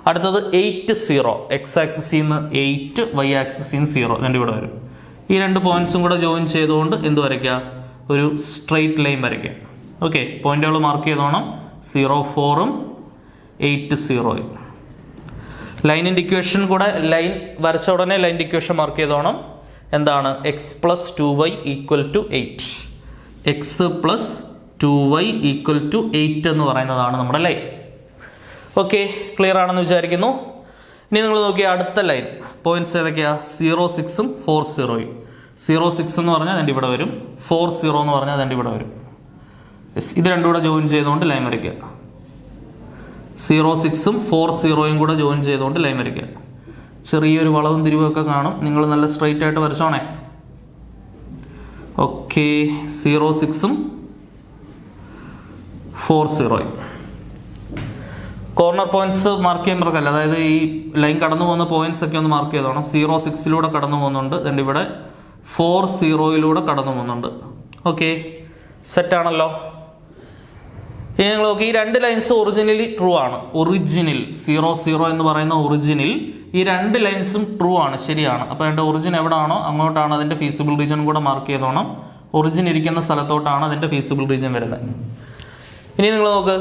അടുത്തത് 8 0. എക്സ് ആക്സിസിൽ നിന്ന് 8, വൈ ആക്സിസിൽ നിന്ന് 0, രണ്ട് ഇവിടെ വരും. ഈ രണ്ട് പോയിന്റ്സും കൂടെ ജോയിൻ ചെയ്തുകൊണ്ട് എന്ത് വരയ്ക്കുക? ഒരു സ്ട്രെയിറ്റ് ലൈൻ വരയ്ക്കുക. ഓക്കെ, പോയിന്റുകൾ മാർക്ക് ചെയ്തോണം. 0 4ഉം 8 0യും. ലൈനിൻ്റെ ഇക്വേഷൻ കൂടെ ലൈൻ വരച്ച ഉടനെ ലൈനിൻ്റെ ഇക്വേഷൻ മാർക്ക് ചെയ്തോണം. എന്താണ്? X plus 2y equal to 8. X plus 2y equal to 8 എന്ന് പറയുന്നതാണ് നമ്മുടെ ലൈൻ. ഓക്കെ, ക്ലിയർ ആണെന്ന് വിചാരിക്കുന്നു. ഇനി നിങ്ങൾ നോക്കിയാൽ അടുത്ത ലൈൻ പോയിന്റ്സ് ഏതൊക്കെയാ? 0 6ഉം 4 0യും. 0 6 എന്ന് പറഞ്ഞാൽ അതിൻ്റെ ഇവിടെ വരും. 4 0 എന്ന് പറഞ്ഞാൽ അതിൻ്റെ ഇവിടെ വരും. ഇത് രണ്ടും കൂടെ ജോയിൻ ചെയ്തുകൊണ്ട് ലൈൻ വരയ്ക്കുക. 0 6ഉം 4 0യും കൂടെ ജോയിൻ ചെയ്തുകൊണ്ട് ലൈൻ വരയ്ക്കുക. ചെറിയൊരു വളവും തിരിവൊക്കെ കാണും. നിങ്ങൾ നല്ല സ്ട്രൈറ്റ് ആയിട്ട് വരച്ചോണേ. ഓക്കെ, 0 6ഉം 4 0യും. കോർണർ പോയിന്റ്സ് മാർക്ക് ചെയ്യാൻ മറക്കല്ല. അതായത് ഈ ലൈൻ കടന്നു പോകുന്ന പോയിന്റ്സ് ഒക്കെ ഒന്ന് മാർക്ക് ചെയ്തോണം. 0 6ലൂടെ കടന്നു പോകുന്നുണ്ട്. then ഇവിടെ 4 0യിലൂടെ കടന്നു പോകുന്നുണ്ട്. ഓക്കെ, സെറ്റ് ആണല്ലോ. ഇനി നിങ്ങൾ നോക്കി, ഈ രണ്ട് ലൈൻസ് ഒറിജിനലി ട്രൂ ആണ്. ഒറിജിനിൽ 0 0 എന്ന് പറയുന്ന ഒറിജിനിൽ ഈ രണ്ട് ലൈൻസും ട്രൂ ആണ്, ശരിയാണ്. അപ്പോൾ അതിൻ്റെ ഒറിജിൻ എവിടെയാണോ അങ്ങോട്ടാണ് അതിൻ്റെ ഫീസിബിൾ റീജിയൻ കൂടെ മാർക്ക് ചെയ്തോണം. ഒറിജിൻ ഇരിക്കുന്ന സ്ഥലത്തോട്ടാണ് അതിൻ്റെ ഫീസിബിൾ റീജിയൻ വരുന്നത്. ഇനി നിങ്ങൾ നോക്ക്,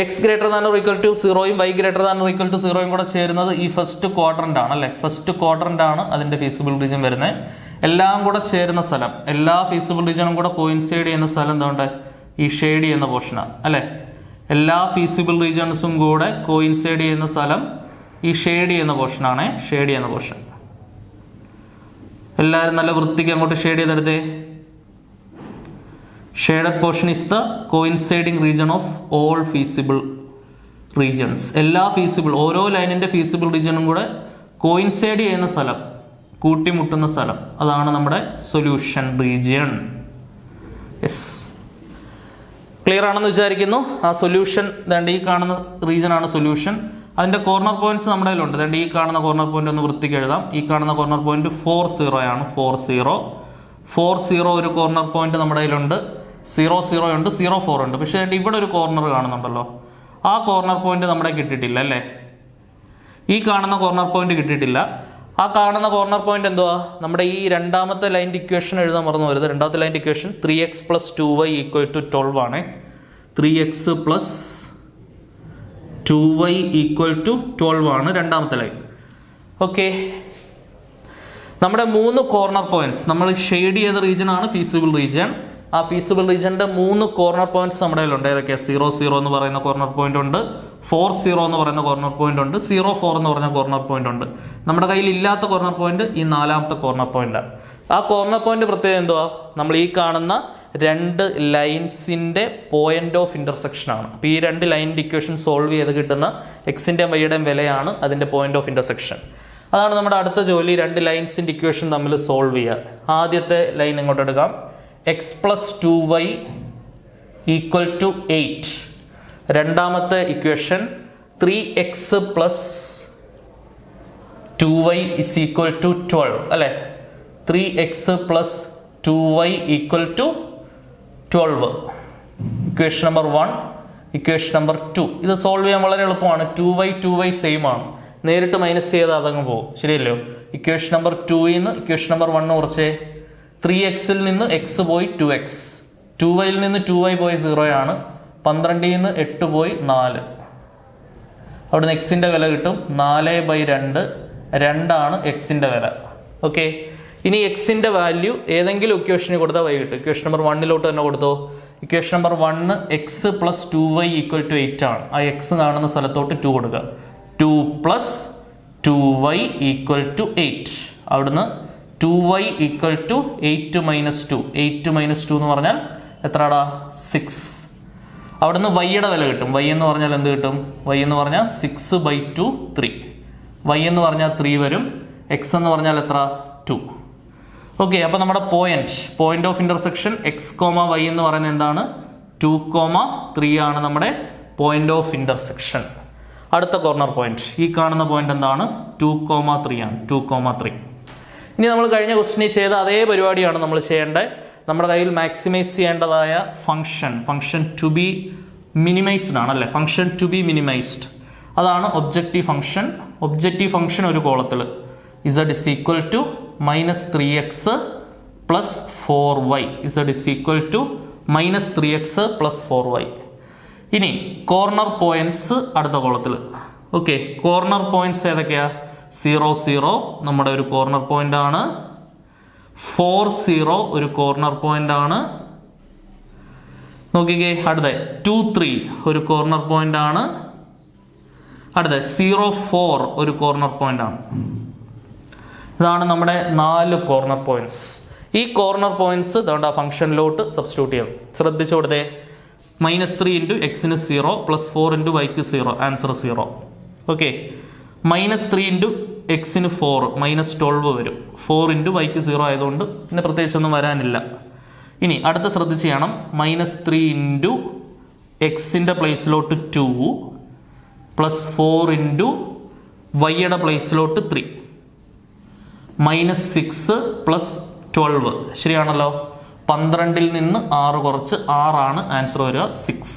x greater than or equal to 0യും y greater than or equal to 0യും കൂടെ ചേരുന്നത് ഈ ഫസ്റ്റ് ക്വാഡ്രന്റ് ആണ് അല്ലേ? ഫസ്റ്റ് ക്വാഡ്രന്റ് ആണ് അതിൻ്റെ ഫീസിബിൾ റീജിയൻ വരുന്നത്. എല്ലാം കൂടെ ചേരുന്ന സ്ഥലം, എല്ലാ ഫീസിബിൾ റീജിയനും കൂടെ കോയിൻസൈഡ് ചെയ്യുന്ന സ്ഥലം എന്തുകൊണ്ട്? ഈ ഷെയ്ഡ് ചെയ്യുന്ന പോർഷനാണ് അല്ലേ? എല്ലാ ഫീസിബിൾ റീജിയൻസും കൂടെ കോയിൻസൈഡ് ചെയ്യുന്ന സ്ഥലം ഈ ഷെയ്ഡ് ചെയ്യുന്ന പോർഷനാണ്. ഷെയ്ഡ് ചെയ്യുന്ന പോർഷൻ എല്ലാവരും നല്ല വൃത്തിക്ക് അങ്ങോട്ട് ഷെയ്ഡ് ചെയ്തെടുത്തേ. Shaded portion is the coinciding region of all feasible regions. എല്ലാ ഫീസിബിൾ, ഓരോ ലൈനിന്റെ ഫീസിബിൾ റീജിയനും കൂടെ കോയിൻസൈഡ് ചെയ്യുന്ന സ്ഥലം, കൂട്ടിമുട്ടുന്ന സ്ഥലം, അതാണ് നമ്മുടെ സൊല്യൂഷൻ റീജിയൻ. യെസ്, ക്ലിയർ ആണെന്ന് വിചാരിക്കുന്നു. ആ സൊല്യൂഷൻ ദാണ്ട് ഈ കാണുന്ന റീജിയൻ ആണ് സൊല്യൂഷൻ. അതിന്റെ കോർണർ പോയിന്റ്സ് നമ്മുടെ കയ്യിലുണ്ട്. ദാണ്ട് ഈ കാണുന്ന കോർണർ പോയിന്റ് ഒന്ന് വൃത്തിക്ക് എഴുതാം. ഈ കാണുന്ന കോർണർ പോയിന്റ് 4 0 ആണ്. 4 0 ഒരു കോർണർ പോയിന്റ് നമ്മുടെ കയ്യിലുണ്ട്. 0 0 ഉണ്ട്, 0 4 ഉണ്ട്. പക്ഷേ ഇവിടെ ഒരു കോർണർ കാണുന്നുണ്ടല്ലോ, ആ കോർണർ പോയിന്റ് നമ്മുടെ കിട്ടിയിട്ടില്ല അല്ലേ? ഈ കാണുന്ന കോർണർ പോയിന്റ് കിട്ടിയിട്ടില്ല. ആ കാണുന്ന കോർണർ പോയിന്റ് എന്തുവാ? നമ്മുടെ ഈ രണ്ടാമത്തെ ലൈൻ്റെ ഇക്വേഷൻ എഴുതാൻ മറന്നു വരുന്നത്. രണ്ടാമത്തെ ലൈൻ്റെ equation 3x + 2y equal to 12 ആണ്. 3x + 2y ഈക്വൽ ടു 12 ആണ് രണ്ടാമത്തെ ലൈൻ. ഓക്കെ, നമ്മുടെ 3 കോർണർ പോയിന്റ്സ് നമ്മൾ ഷെയ്ഡ് ചെയ്ത റീജിയൻ ആണ് ഫീസിബിൾ റീജിയൻ. ആ ഫീസിബിൾ റീജിയന്റെ 3 കോർണർ പോയിന്റ്സ് നമ്മുടെ കയ്യിലുണ്ട്. ഏതൊക്കെയാ? 0 0 എന്ന് പറയുന്ന കോർണർ പോയിന്റ് ഉണ്ട്, 4 0 എന്ന് പറയുന്ന കോർണർ പോയിന്റ് ഉണ്ട്, 0 4 എന്ന് പറഞ്ഞ കോർണർ പോയിന്റ് ഉണ്ട്. നമ്മുടെ കയ്യിൽ ഇല്ലാത്ത കോർണർ പോയിന്റ് ഈ 4ാമത്തെ കോർണർ പോയിന്റാണ്. ആ കോർണർ പോയിന്റ് പ്രത്യേകം എന്തുവാ? നമ്മൾ ഈ കാണുന്ന രണ്ട് ലൈൻസിന്റെ പോയിന്റ് ഓഫ് ഇന്റർസെക്ഷൻ ആണ്. അപ്പോൾ ഈ രണ്ട് ലൈനിന്റെ ഇക്വേഷൻ സോൾവ് ചെയ്ത് കിട്ടുന്ന എക്സിന്റെയും വൈയുടെയും വിലയാണ് അതിന്റെ പോയിന്റ് ഓഫ് ഇന്റർസെക്ഷൻ. അതാണ് നമ്മുടെ അടുത്ത ജോലി, രണ്ട് ലൈൻസിന്റെ ഇക്വേഷൻ തമ്മിൽ സോൾവ് ചെയ്യുക. ആദ്യത്തെ ലൈൻ ഇങ്ങോട്ട് എടുക്കാം. x + 2y equal to 8. രണ്ടാമത്തെ equation 3x plus 2y is equal to 12 അല്ലേ? 3x plus 2y equal to 12. Equation number 1, equation number 2. ഇത് സോൾവ് ചെയ്യാൻ വളരെ എളുപ്പമാണ്. 2y സെയിം ആണ്, നേരിട്ട് മൈനസ് ചെയ്ത് അതങ്ങ് പോകും, ശരിയല്ലോ? ഇക്വേഷൻ നമ്പർ 2ൽ നിന്ന് ഇക്വേഷൻ നമ്പർ 1 കുറച്ചേ. 3xൽ നിന്ന് x പോയി 2x, 2yൽ നിന്ന് 2y പോയി 0 ആണ്, 12ൽ നിന്ന് 8 പോയി 4. അവിടുന്ന് എക്സിൻ്റെ വില കിട്ടും 4/2, 2 എക്സിൻ്റെ വില. ഓക്കെ, ഇനി എക്സിൻ്റെ വാല്യൂ ഏതെങ്കിലും ഇക്വേഷന് കൊടുത്താൽ y കിട്ടും. ഇക്വേഷൻ നമ്പർ 1 തന്നെ കൊടുത്തോ. Equation number 1 x plus 2y equal to 8 ആണ്. ആ എക്സ് കാണുന്ന സ്ഥലത്തോട്ട് 2 കൊടുക്കുക. 2 പ്ലസ് 2y ഈക്വൽ ടു 8. അവിടുന്ന് 2y equal to 8 minus 2. 8 minus 2 എന്ന് പറഞ്ഞാൽ എത്രടാ? 6. അവിടുന്ന് വൈയുടെ വില കിട്ടും. y എന്ന് പറഞ്ഞാൽ എന്ത് കിട്ടും? y എന്ന് പറഞ്ഞാൽ 6/2 3. y എന്ന് പറഞ്ഞാൽ 3 വരും. x എന്ന് പറഞ്ഞാൽ എത്ര? 2. ഓക്കെ, അപ്പോൾ നമ്മുടെ point of intersection x, y എന്ന് പറയുന്നത് എന്താണ്? 2, 3 ആണ് നമ്മുടെ പോയിന്റ് ഓഫ് ഇന്റർസെക്ഷൻ. അടുത്ത കോർണർ പോയിന്റ്, ഈ കാണുന്ന പോയിന്റ് എന്താണ്? 2, 3 ആണ്. 2, 3. ഇനി നമ്മൾ കഴിഞ്ഞ ക്വസ്റ്റ്യനിൽ ചെയ്ത അതേ പരിപാടിയാണ് നമ്മൾ ചെയ്യേണ്ടത്. നമ്മുടെ കയ്യിൽ മാക്സിമൈസ് ചെയ്യേണ്ടതായ ഫംഗ്ഷൻ ടു ബി മിനിമൈസ്ഡ് ആണ് അല്ലേ? ഫംഗ്ഷൻ ടു ബി മിനിമൈസ്ഡ്, അതാണ് ഒബ്ജക്റ്റീവ് ഫംഗ്ഷൻ. ഒരു കോളത്തിൽ z is equal to -3x plus 4y. z is equal to -3x plus 4y. ഇനി കോർണർ പോയിന്റ്സ് അടുത്ത കോളത്തിൽ. ഓക്കെ, കോർണർ പോയിന്റ്സ് ഏതൊക്കെയാ? 0, 0 നമ്മുടെ ഒരു കോർണർ പോയിന്റ് ആണ്. 4, 0 ഒരു കോർണർ പോയിന്റ് ആണ്. നോക്കിക്കേ, അടുത്ത 2, 3 ഒരു കോർണർ പോയിന്റ് ആണ്. അടുത്ത 0, 4 ഒരു കോർണർ പോയിന്റ് ആണ്. ഇതാണ് നമ്മുടെ 4 കോർണർ പോയിന്റ്സ്. ഈ കോർണർ പോയിന്റ്സ് ഇതുകൊണ്ട് ആ ഫംഗ്ഷനിലോട്ട് സബ്സ്റ്റിറ്റ്യൂട്ട് ചെയ്യും. ശ്രദ്ധിച്ചു കൊടുത്തേ. -3 ഇൻറ്റു എക്സിന് 0 പ്ലസ് 4 ഇൻറ്റു വൈക്ക് 0, ആൻസർ 0. ഓക്കെ, -3 ഇൻറ്റു എക്സിന് 4 -12 വരും. 4 ഇൻറ്റു വൈക്ക് 0 ആയതുകൊണ്ട് പിന്നെ പ്രത്യേകിച്ചൊന്നും വരാനില്ല. ഇനി അടുത്ത ശ്രദ്ധിച്ച് ചെയ്യണം. -3 ഇൻറ്റു എക്സിൻ്റെ പ്ലേസിലോട്ട് 2 പ്ലസ് 4 ഇൻറ്റു വൈയുടെ പ്ലേസിലോട്ട് 3 -6 പ്ലസ് 12. ശരിയാണല്ലോ? 12ൽ നിന്ന് 6 കുറച്ച് 6 ആണ് ആൻസർ വരിക, 6.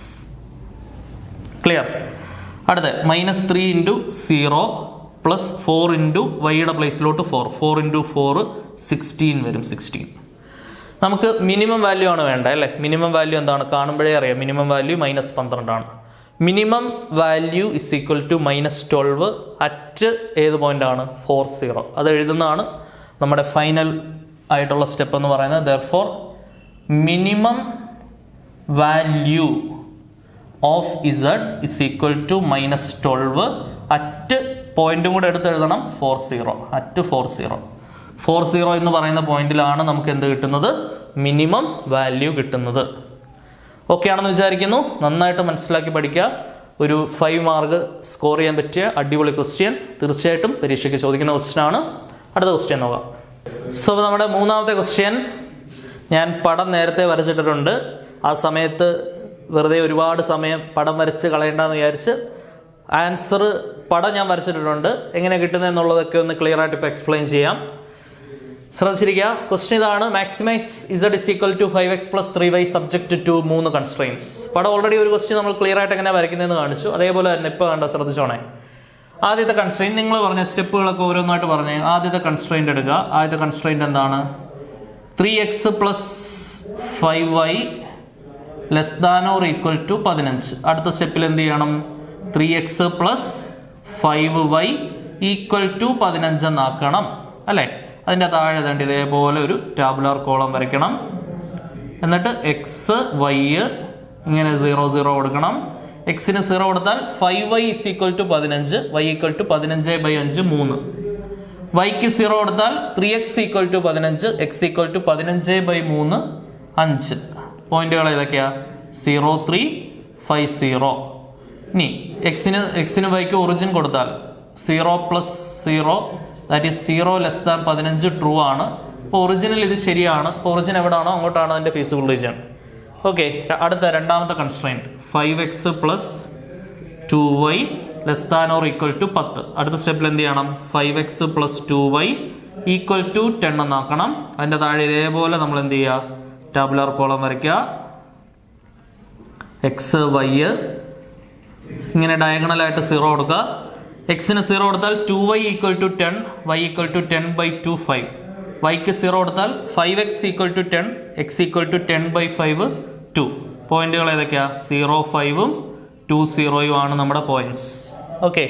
ക്ലിയർ? അടുത്ത -3 ഇൻറ്റു 0 പ്ലസ് 4 ഇൻറ്റു വൈയുടെ പ്ലേസിലോട്ട് 4 ഇൻറ്റു 4 16 വരും, 16. നമുക്ക് മിനിമം വാല്യൂ ആണ് വേണ്ടത് അല്ലേ? മിനിമം വാല്യൂ എന്താണ്? കാണുമ്പോഴേ അറിയാം. മിനിമം വാല്യൂ -12 ആണ്. Minimum value is equal to -12 at ഏത് പോയിന്റ് ആണ്? 4, 0. അത് എഴുതുന്നതാണ് നമ്മുടെ ഫൈനൽ ആയിട്ടുള്ള സ്റ്റെപ്പ് എന്ന് പറയുന്നത്. Therefore minimum value of z is equal to -12 at പോയിന്റും കൂടെ എടുത്ത് എഴുതണം, 4, 0. അറ്റ് 4, 0. 4, 0 എന്ന് പറയുന്ന പോയിന്റിലാണ് നമുക്ക് എന്ത് കിട്ടുന്നത്? മിനിമം വാല്യൂ കിട്ടുന്നത്. ഓക്കെ ആണെന്ന് വിചാരിക്കുന്നു. നന്നായിട്ട് മനസ്സിലാക്കി പഠിക്കുക. ഒരു 5 മാർക്ക് സ്കോർ ചെയ്യാൻ പറ്റിയ അടിപൊളി ക്വസ്റ്റ്യൻ, തീർച്ചയായിട്ടും പരീക്ഷയ്ക്ക് ചോദിക്കുന്ന ക്വസ്റ്റ്യൻ ആണ്. അടുത്ത ക്വസ്റ്റ്യൻ നോക്കാം. സോ നമ്മുടെ മൂന്നാമത്തെ ക്വസ്റ്റ്യൻ, ഞാൻ പടം നേരത്തെ വരച്ചിട്ടിട്ടുണ്ട്. ആ സമയത്ത് വെറുതെ ഒരുപാട് സമയം പടം വരച്ച് കളയണ്ടെന്ന് വിചാരിച്ച് ആൻസർ പടം ഞാൻ വരച്ചിട്ടുണ്ട്. എങ്ങനെ കിട്ടുന്നത് എന്നുള്ളതൊക്കെ ഒന്ന് ക്ലിയർ ആയിട്ട് ഇപ്പോൾ എക്സ്പ്ലെയിൻ ചെയ്യാം. ശ്രദ്ധിച്ചിരിക്കുക. ക്വസ്റ്റ്യൻ ഇതാണ്. Maximise z is equal to 5x plus 3y subject to 3 constraints. പടം ഓൾറെഡി ഒരു ക്വസ്റ്റ്യൻ നമ്മൾ ക്ലിയർ ആയിട്ട് എങ്ങനെ വരയ്ക്കുന്നതെന്ന് കാണിച്ചു. അതേപോലെ തന്നെ ഇപ്പോൾ കണ്ടോ, ശ്രദ്ധിച്ചോണേ. ആദ്യത്തെ കൺസ്ട്രെയിൻറ്റ് നിങ്ങൾ പറഞ്ഞ സ്റ്റെപ്പുകളൊക്കെ ഓരോന്നായിട്ട് പറഞ്ഞേ. ആദ്യത്തെ കൺസ്ട്രെയിൻറ്റ് എടുക്കുക. ആദ്യത്തെ കൺസ്ട്രെയിൻറ്റ് എന്താണ്? 3x plus 5y less than or equal to 15. അടുത്ത സ്റ്റെപ്പിൽ എന്ത് ചെയ്യണം? 3x plus 5y equal to 15 എന്നാക്കണം അല്ലേ? അതിൻ്റെ താഴെ തണ്ടി ഇതേപോലെ ഒരു ടാബുലാർ കോളം വരയ്ക്കണം. എന്നിട്ട് എക്സ് വൈ ഇങ്ങനെ 0, 0 കൊടുക്കണം. എക്സിന് 0 കൊടുത്താൽ 5y is equal to 15, y equal to 15/5 3. വൈക്ക് 0 കൊടുത്താൽ 3x equal to 15, x equal to 15/3 5. പോയിന്റുകൾ ഏതൊക്കെയാ? 0, 3, 5, 0. ഇനി എക്സിന് വൈക്ക് ഒറിജിൻ കൊടുത്താൽ 0 plus 0 that is 0 less than 15 true ആണ്. അപ്പോൾ ഒറിജിനൽ ഇത് ശരിയാണ്. അപ്പോൾ ഒറിജിൻ എവിടെയാണോ അങ്ങോട്ടാണ് അതിൻ്റെ ഫീസിബിൾ റീജിയൻ. ഓക്കെ, അടുത്ത രണ്ടാമത്തെ constraint 5x plus 2y less than or equal to 10. അടുത്ത സ്റ്റെപ്പിൽ എന്ത് ചെയ്യണം? 5x plus 2y equal to 10 എന്നാക്കണം. അതിൻ്റെ താഴെ ഇതേപോലെ നമ്മൾ എന്ത് ചെയ്യുക? ടാബുലാർ കോളം വരയ്ക്കുക. എക്സ് വൈ ഇങ്ങനെ ഡയഗണലായിട്ട് 0 കൊടുക്കുക. എക്സിന് 0 കൊടുത്താൽ 2y equal to 10, y equal to 10/2 5. വൈക്ക് 0 കൊടുത്താൽ 5x equal to 10, x equal to 10/5 2. പോയിന്റുകൾ ഏതൊക്കെയാണ്? 0 5 2 0 ആണ് നമ്മുടെ പോയിന്റ്സ്. ഓക്കെ,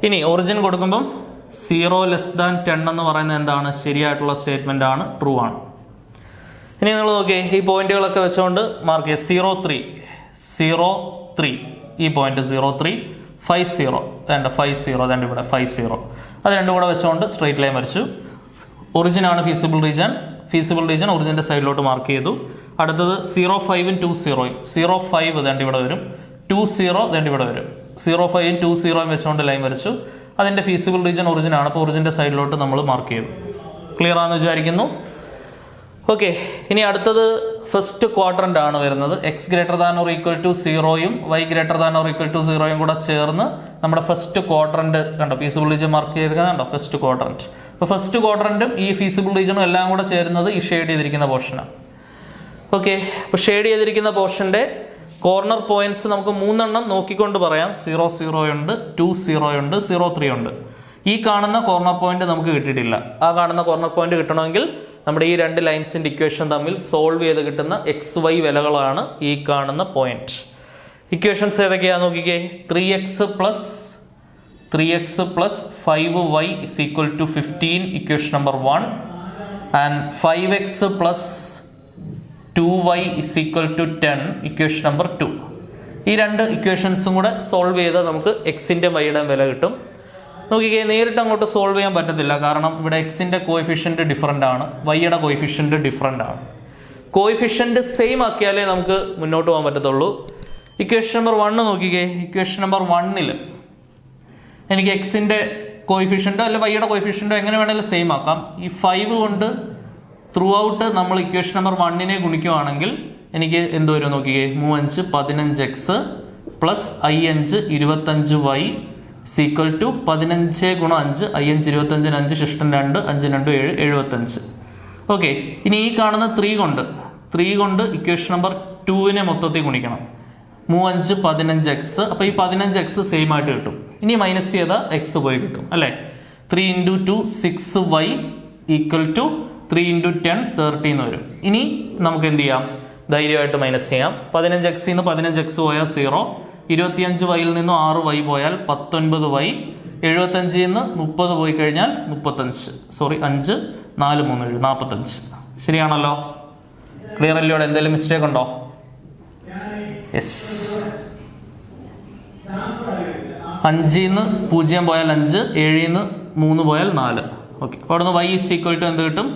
ഇനി ഒറിജിൻ കൊടുക്കുമ്പം 0 ലെസ് ദാൻ 10 എന്ന് പറയുന്നത് എന്താണ്? ശരിയായിട്ടുള്ള സ്റ്റേറ്റ്മെന്റ് ആണ്, ട്രൂ ആണ്. ഇനി നിങ്ങൾ നോക്കിയേ, ഈ പോയിന്റുകളൊക്കെ വെച്ചുകൊണ്ട് മാർക്ക് ചെയ്യുക. 0 3 0 3 ഈ പോയിന്റ് 0 3 5 0 വേണ്ട 5 0 വേണ്ട ഇവിടെ 5 0. അത് രണ്ടും കൂടെ വെച്ചുകൊണ്ട് സ്ട്രേറ്റ് ലൈൻ വരച്ചു. ഒറിജിൻ ആണ് ഫീസിബിൾ റീജിയൻ. ഫീസിബിൾ റീജിയൻ ഒറിജിൻ്റെ സൈഡിലോട്ട് മാർക്ക് ചെയ്തു. അടുത്തത് 0 5 2 0 0 5 വേണ്ട ഇവിടെ വരും, 2 0 വേണ്ട ഇവിടെ വരും. 0 5 2 0 വെച്ചുകൊണ്ട് ലൈൻ വരച്ചു. അതിൻ്റെ ഫീസിബിൾ റീജിയൻ ഒറിജിൻ ആണ്. അപ്പോൾ ഒറിജിൻ്റെ സൈഡിലോട്ട് നമ്മൾ മാർക്ക് ചെയ്തു. ക്ലിയർ ആണെന്ന് വിചാരിക്കുന്നു. ഓക്കെ, ഇനി അടുത്തത് ഫസ്റ്റ് ക്വാഡ്രന്റ് ആണ് വരുന്നത്. X greater than or equal to 0യും y greater than or equal to 0യും കൂടെ ചേർന്ന് നമ്മുടെ ഫസ്റ്റ് ക്വാഡ്രന്റ് കണ്ടോ, ഫീസിബിൾ റീജിയൻ മാർക്ക് ചെയ്തിരിക്കുന്നത് ഫസ്റ്റ് ക്വാഡ്രന്റ്. അപ്പോൾ ഫസ്റ്റ് ക്വാഡ്രന്റും ഈ ഫീസിബിൾ റീജിയനും എല്ലാം കൂടെ ചേരുന്നത് ഈ ഷെയ്ഡ് ചെയ്തിരിക്കുന്ന പോർഷനാണ്. ഓക്കെ, അപ്പോൾ ഷെയ്ഡ് ചെയ്തിരിക്കുന്ന പോർഷന്റെ കോർണർ പോയിന്റ്സ് നമുക്ക് 3 എണ്ണം നോക്കിക്കൊണ്ട് പറയാം. 0 0 ഉണ്ട്, 2 0 ഉണ്ട്, 0 3 ഉണ്ട്. ഈ കാണുന്ന കോർണർ പോയിന്റ് നമുക്ക് കിട്ടിയിട്ടില്ല. ആ കാണുന്ന കോർണർ പോയിന്റ് കിട്ടണമെങ്കിൽ നമ്മുടെ ഈ രണ്ട് ലൈൻസിന്റെ ഇക്വേഷൻ തമ്മിൽ സോൾവ് ചെയ്ത് കിട്ടുന്ന എക്സ് വൈ വിലകളാണ് ഈ കാണുന്ന പോയിന്റ്. ഇക്വേഷൻസ് ഏതൊക്കെയാണെന്ന് നോക്കിക്കേ. 3x plus 5y is equal to 15 equation number 1 and 5x plus 2y is equal to 10 equation number 2. ഈ രണ്ട് ഇക്വേഷൻസും കൂടെ സോൾവ് ചെയ്താൽ നമുക്ക് എക്സിന്റെ വൈയുടെ വില കിട്ടും. നോക്കിക്കേ, നേരിട്ട് അങ്ങോട്ട് സോൾവ് ചെയ്യാൻ പറ്റത്തില്ല. കാരണം ഇവിടെ എക്സിന്റെ കോഎഫിഷ്യന്റ് ഡിഫറൻ്റ് ആണ്, വൈയുടെ കോഎഫിഷ്യന്റ് ഡിഫറൻ്റ് ആണ്. കോഎഫിഷ്യന്റ് സെയിം ആക്കിയാലേ നമുക്ക് മുന്നോട്ട് പോകാൻ പറ്റത്തുള്ളൂ. ഇക്വേഷൻ നമ്പർ 1 നോക്കിക്കേ. ഇക്വേഷൻ നമ്പർ 1 എനിക്ക് എക്സിന്റെ കോഎഫിഷ്യന്റോ അല്ല വൈയുടെ കോഎഫിഷ്യന്റോ എങ്ങനെ വേണമെങ്കിലും സെയിം ആക്കാം. ഈ 5 കൊണ്ട് ത്രൂ ഔട്ട് നമ്മൾ ഇക്വേഷൻ നമ്പർ 1 ഗുണിക്കുവാണെങ്കിൽ എനിക്ക് എന്ത് വരും നോക്കിക്കേ. 3 5 15x plus 5 25y equal to 15 × 5 5 25 5 ശിഷ്ടം 2 5 2 7 75. ഓക്കെ, ഇനി ഈ കാണുന്ന 3 കൊണ്ട് ഇക്വേഷൻ നമ്പർ 2 മൊത്തത്തിൽ ഗുണിക്കണം. 3 5 15x. അപ്പോൾ ഈ 15x സെയിം ആയിട്ട് കിട്ടും. ഇനി മൈനസ് ചെയ്താൽ എക്സ് പോയി കിട്ടും അല്ലേ. 3 × 2 6y ഈക്വൽ ടു 3 × 10 30 എന്ന് വരും. ഇനി നമുക്ക് എന്ത് ചെയ്യാം? ധൈര്യമായിട്ട് മൈനസ് ചെയ്യാം. 15x നിന്ന് 15x പോയാൽ 0, 25y നിന്ന് 6y പോയാൽ 19y, 75 നിന്ന് 30 പോയി കഴിഞ്ഞാൽ 35. സോറി 5 4 3 7 45. ശരിയാണല്ലോ? ക്ലിയർ അല്ലേ? ഇവിടെ എന്തെങ്കിലും മിസ്റ്റേക്ക് ഉണ്ടോ? യെസ്. 5 നിന്ന് 0 പോയാൽ 5, 7 നിന്ന് 3 പോയാൽ 4. ഓക്കെ, അപ്പോൾ അവിടെ നിന്ന് y ഈസ് ഈക്വൽ ടു എന്ത് കിട്ടും?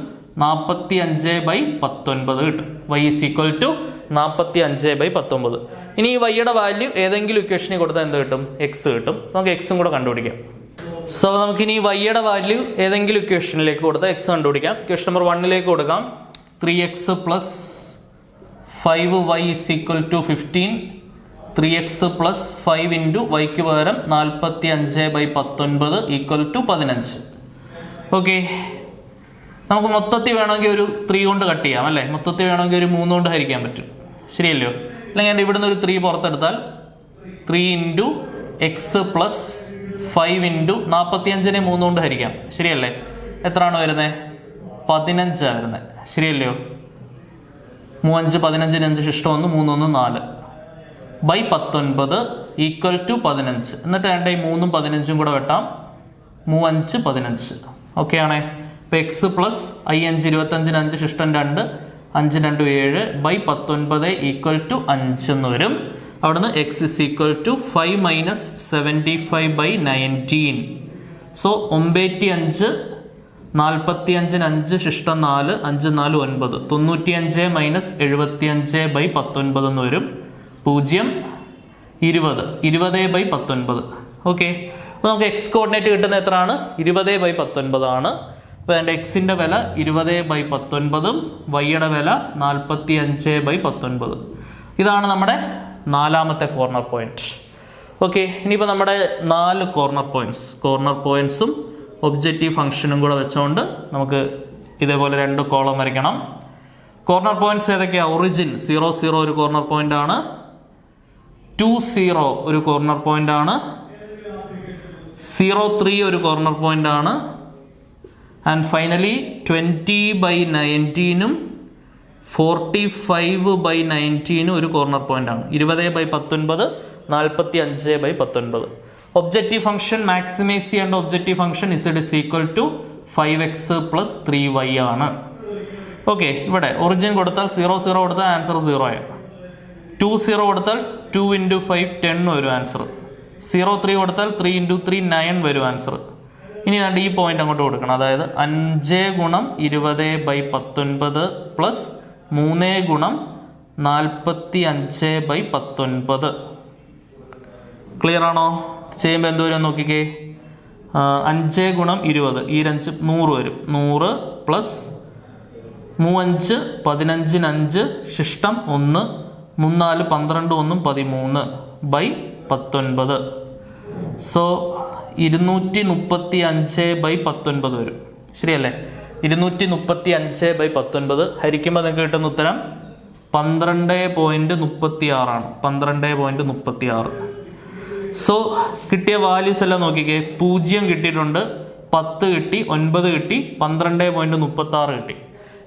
45/19 കിട്ടും. y is equal to 45/19. ഇനി ഈ വൈയുടെ വാല്യൂ ഏതെങ്കിലും ഇക്വേഷനിൽ കൊടുത്താൽ എന്ത് കിട്ടും? എക്സ് കിട്ടും. നമുക്ക് എക്സും കൂടെ കണ്ടുപിടിക്കാം. സോ നമുക്കിനി വൈയുടെ വാല്യൂ ഏതെങ്കിലും ഇക്വേഷനിലേക്ക് കൊടുത്താൽ എക്സ് കണ്ടുപിടിക്കാം. ഇക്വേഷൻ നമ്പർ 1 കൊടുക്കാം. 3x plus 5y is equal to 15. 3x plus 5 into yക്ക് പകരം 45/19 ഈക്വൽ ടു 15. ഓക്കെ, നമുക്ക് മൊത്തത്തിൽ വേണമെങ്കിൽ ഒരു 3 കൊണ്ട് കട്ട് ചെയ്യാം അല്ലേ. മൊത്തത്തിൽ വേണമെങ്കിൽ ഒരു 3 കൊണ്ട് ഹരിക്കാൻ പറ്റും. ശരിയല്ലോ? അല്ലെങ്കിൽ ഇവിടുന്ന് ഒരു 3 പുറത്തെടുത്താൽ 3 × x പ്ലസ് 5 × 45 3 കൊണ്ട് ഹരിക്കാം. ശരിയല്ലേ? എത്രയാണ് വരുന്നത്? 15 വരുന്നത്. ശരിയല്ലയോ? 3 5 15 5 ശിഷ്ടം 1 3 1 4 ബൈ 19 ഈക്വൽ ടു 15. എന്നിട്ട് വേണ്ട ഈ 3ഉം 15ഉം കൂടെ വെട്ടാം. 3 5 15. ഓക്കെ ആണേ. അപ്പോൾ എക്സ് പ്ലസ് 5 25 5 ശിഷ്ടം 2 5 2 7 ബൈ 19 ഈക്വൽ ടു 5 എന്ന് വരും. അവിടുന്ന് x is equal to 5 minus 75/19. So 95 45 5 ശിഷ്ടം 4 5 4 9 95 മൈനസ് 75/19 എന്ന് വരും. 0 20 20/19. ഓക്കെ, അപ്പോൾ നമുക്ക് എക്സ് കോർഡിനേറ്റ് കിട്ടുന്ന എത്രയാണ്? 20/19 ആണ്. അപ്പോൾ എൻ്റെ എക്സിൻ്റെ വില 20/19, വൈയുടെ വില 45/19. ഇതാണ് നമ്മുടെ 4ാമത്തെ കോർണർ പോയിന്റ്. ഓക്കെ, ഇനിയിപ്പോൾ നമ്മുടെ 4 കോർണർ പോയിന്റ്സും ഒബ്ജക്റ്റീവ് ഫംഗ്ഷനും കൂടെ വെച്ചുകൊണ്ട് നമുക്ക് ഇതേപോലെ 2 കോളം വരയ്ക്കണം. കോർണർ പോയിന്റ്സ് ഏതൊക്കെയാണ്? ഒറിജിൻ 0 0 ഒരു കോർണർ പോയിന്റ് ആണ്, 2 0 ഒരു കോർണർ പോയിന്റ് ആണ്, 0 3 ഒരു കോർണർ പോയിന്റ് ആണ്, ആൻഡ് ഫൈനലി 20/19 45/19 ഒരു കോർണർ പോയിന്റ് ആണ്. 20/19 45/19. ഒബ്ജക്റ്റീവ് ഫംഗ്ഷൻ മാക്സിമൈസ് ചെയ്യേണ്ട objective function z is equal to 5x plus 3y ആണ്. ഓക്കെ, ഇവിടെ ഒറിജിൻ കൊടുത്താൽ 0 0 കൊടുത്താൽ ആൻസർ 0 ആയി, 2 0 കൊടുത്താൽ 2 × 5 10 വരും ആൻസർ, 0 3 കൊടുത്താൽ 3 × 3 9 വരും ആൻസർ. ഇനി രണ്ട് ഈ പോയിന്റ് അങ്ങോട്ട് കൊടുക്കണം, അതായത് 5 × 20/19 പ്ലസ് 3 × 45/19. ക്ലിയർ ആണോ? ചെയ്യുമ്പോൾ എന്തോരം നോക്കിക്കേ, 5 × 20 ഈ 5 100 വരും, 100 പ്ലസ് 3 5 15 5 ശിഷ്ടം 1 3 4 12 1 13/19. സോ 235/19 വരും. ശരിയല്ലേ? 235/19 ഹരിക്കുമ്പോൾ നിങ്ങൾക്ക് കിട്ടുന്ന ഉത്തരം 12.36 ആണ്. 12.36. സോ കിട്ടിയ വാല്യൂസ് എല്ലാം നോക്കിക്കേ, 0 കിട്ടിയിട്ടുണ്ട്, 10 കിട്ടി, 9 കിട്ടി, 12.36 കിട്ടി.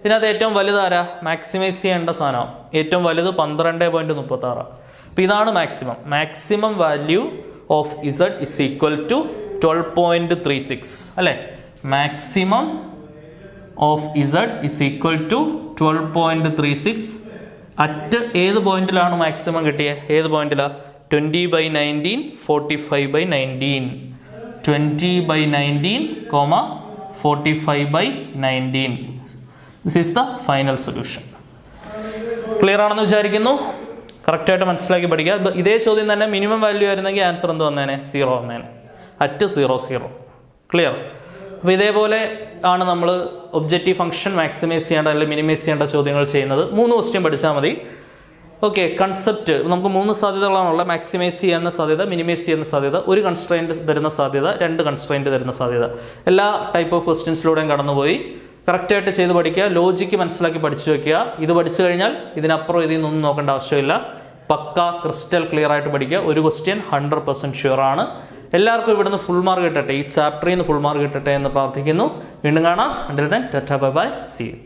ഇതിനകത്ത് ഏറ്റവും വലുതാരാ? മാക്സിമൈസ് ചെയ്യേണ്ട സാധനം ഏറ്റവും വലുത് 12.36. അപ്പോൾ ഇതാണ് maximum value of z is equal to 12.36 അല്ലേ? Maximum of z is equal to 12.36 at ഏത് പോയിന്റിലാണ് മാക്സിമം കിട്ടിയത്? ഏത് പോയിന്റിലാണ്? 20/19 45/19, 20/19, 45/19. This is the final solution. Clear ആണെന്ന് വിചാരിക്കുന്നു. കറക്റ്റായിട്ട് മനസ്സിലാക്കി പഠിക്കുക. ഇതേ ചോദ്യം തന്നെ മിനിമം വാല്യൂ ആയിരുന്നെങ്കിൽ ആൻസർ എന്ത് വന്നേനെ? 0 വന്നേനെ, അറ്റ് 0 0. ക്ലിയർ? അപ്പോൾ ഇതേപോലെ ആണ് നമ്മൾ ഒബ്ജക്റ്റീവ് ഫംഗ്ഷൻ മാക്സിമൈസ് ചെയ്യേണ്ട അല്ലെങ്കിൽ മിനിമൈസ് ചെയ്യേണ്ട ചോദ്യങ്ങൾ ചെയ്യുന്നത്. 3 ക്വസ്റ്റ്യൻ പഠിച്ചാൽ മതി. ഓക്കെ, കൺസെപ്റ്റ് നമുക്ക് 3 സാധ്യതകളാണുള്ളത്. മാക്സിമൈസ് ചെയ്യുന്ന സാധ്യത, മിനിമൈസ് ചെയ്യുന്ന സാധ്യത, ഒരു കൺസ്ട്രെയിൻറ്റ് തരുന്ന സാധ്യത, 2 കൺസ്ട്രെയിൻറ്റ് തരുന്ന സാധ്യത. എല്ലാ ടൈപ്പ് ഓഫ് ക്വസ്റ്റ്യൻസിലൂടെയും കടന്നുപോയി കറക്റ്റായിട്ട് ചെയ്ത് പഠിക്കുക. ലോജിക്ക് മനസ്സിലാക്കി പഠിച്ചു വെക്കുക. ഇത് പഠിച്ചു കഴിഞ്ഞാൽ ഇതിനപ്പുറം ഇതിൽ നിന്നൊന്നും നോക്കേണ്ട ആവശ്യമില്ല. പക്ക ക്രിസ്റ്റൽ ക്ലിയർ ആയിട്ട് പഠിക്കുക. ഒരു ക്വസ്റ്റ്യൻ 100% ഷുവർ ആണ്. എല്ലാവർക്കും ഇവിടുന്ന് ഫുൾ മാർക്ക് കിട്ടട്ടെ, ഈ ചാപ്റ്ററിൽ നിന്ന് ഫുൾ മാർക്ക് കിട്ടട്ടെ എന്ന് പ്രാർത്ഥിക്കുന്നു. വീണ്ടും കാണാം. Until then, tata bye bye, see U.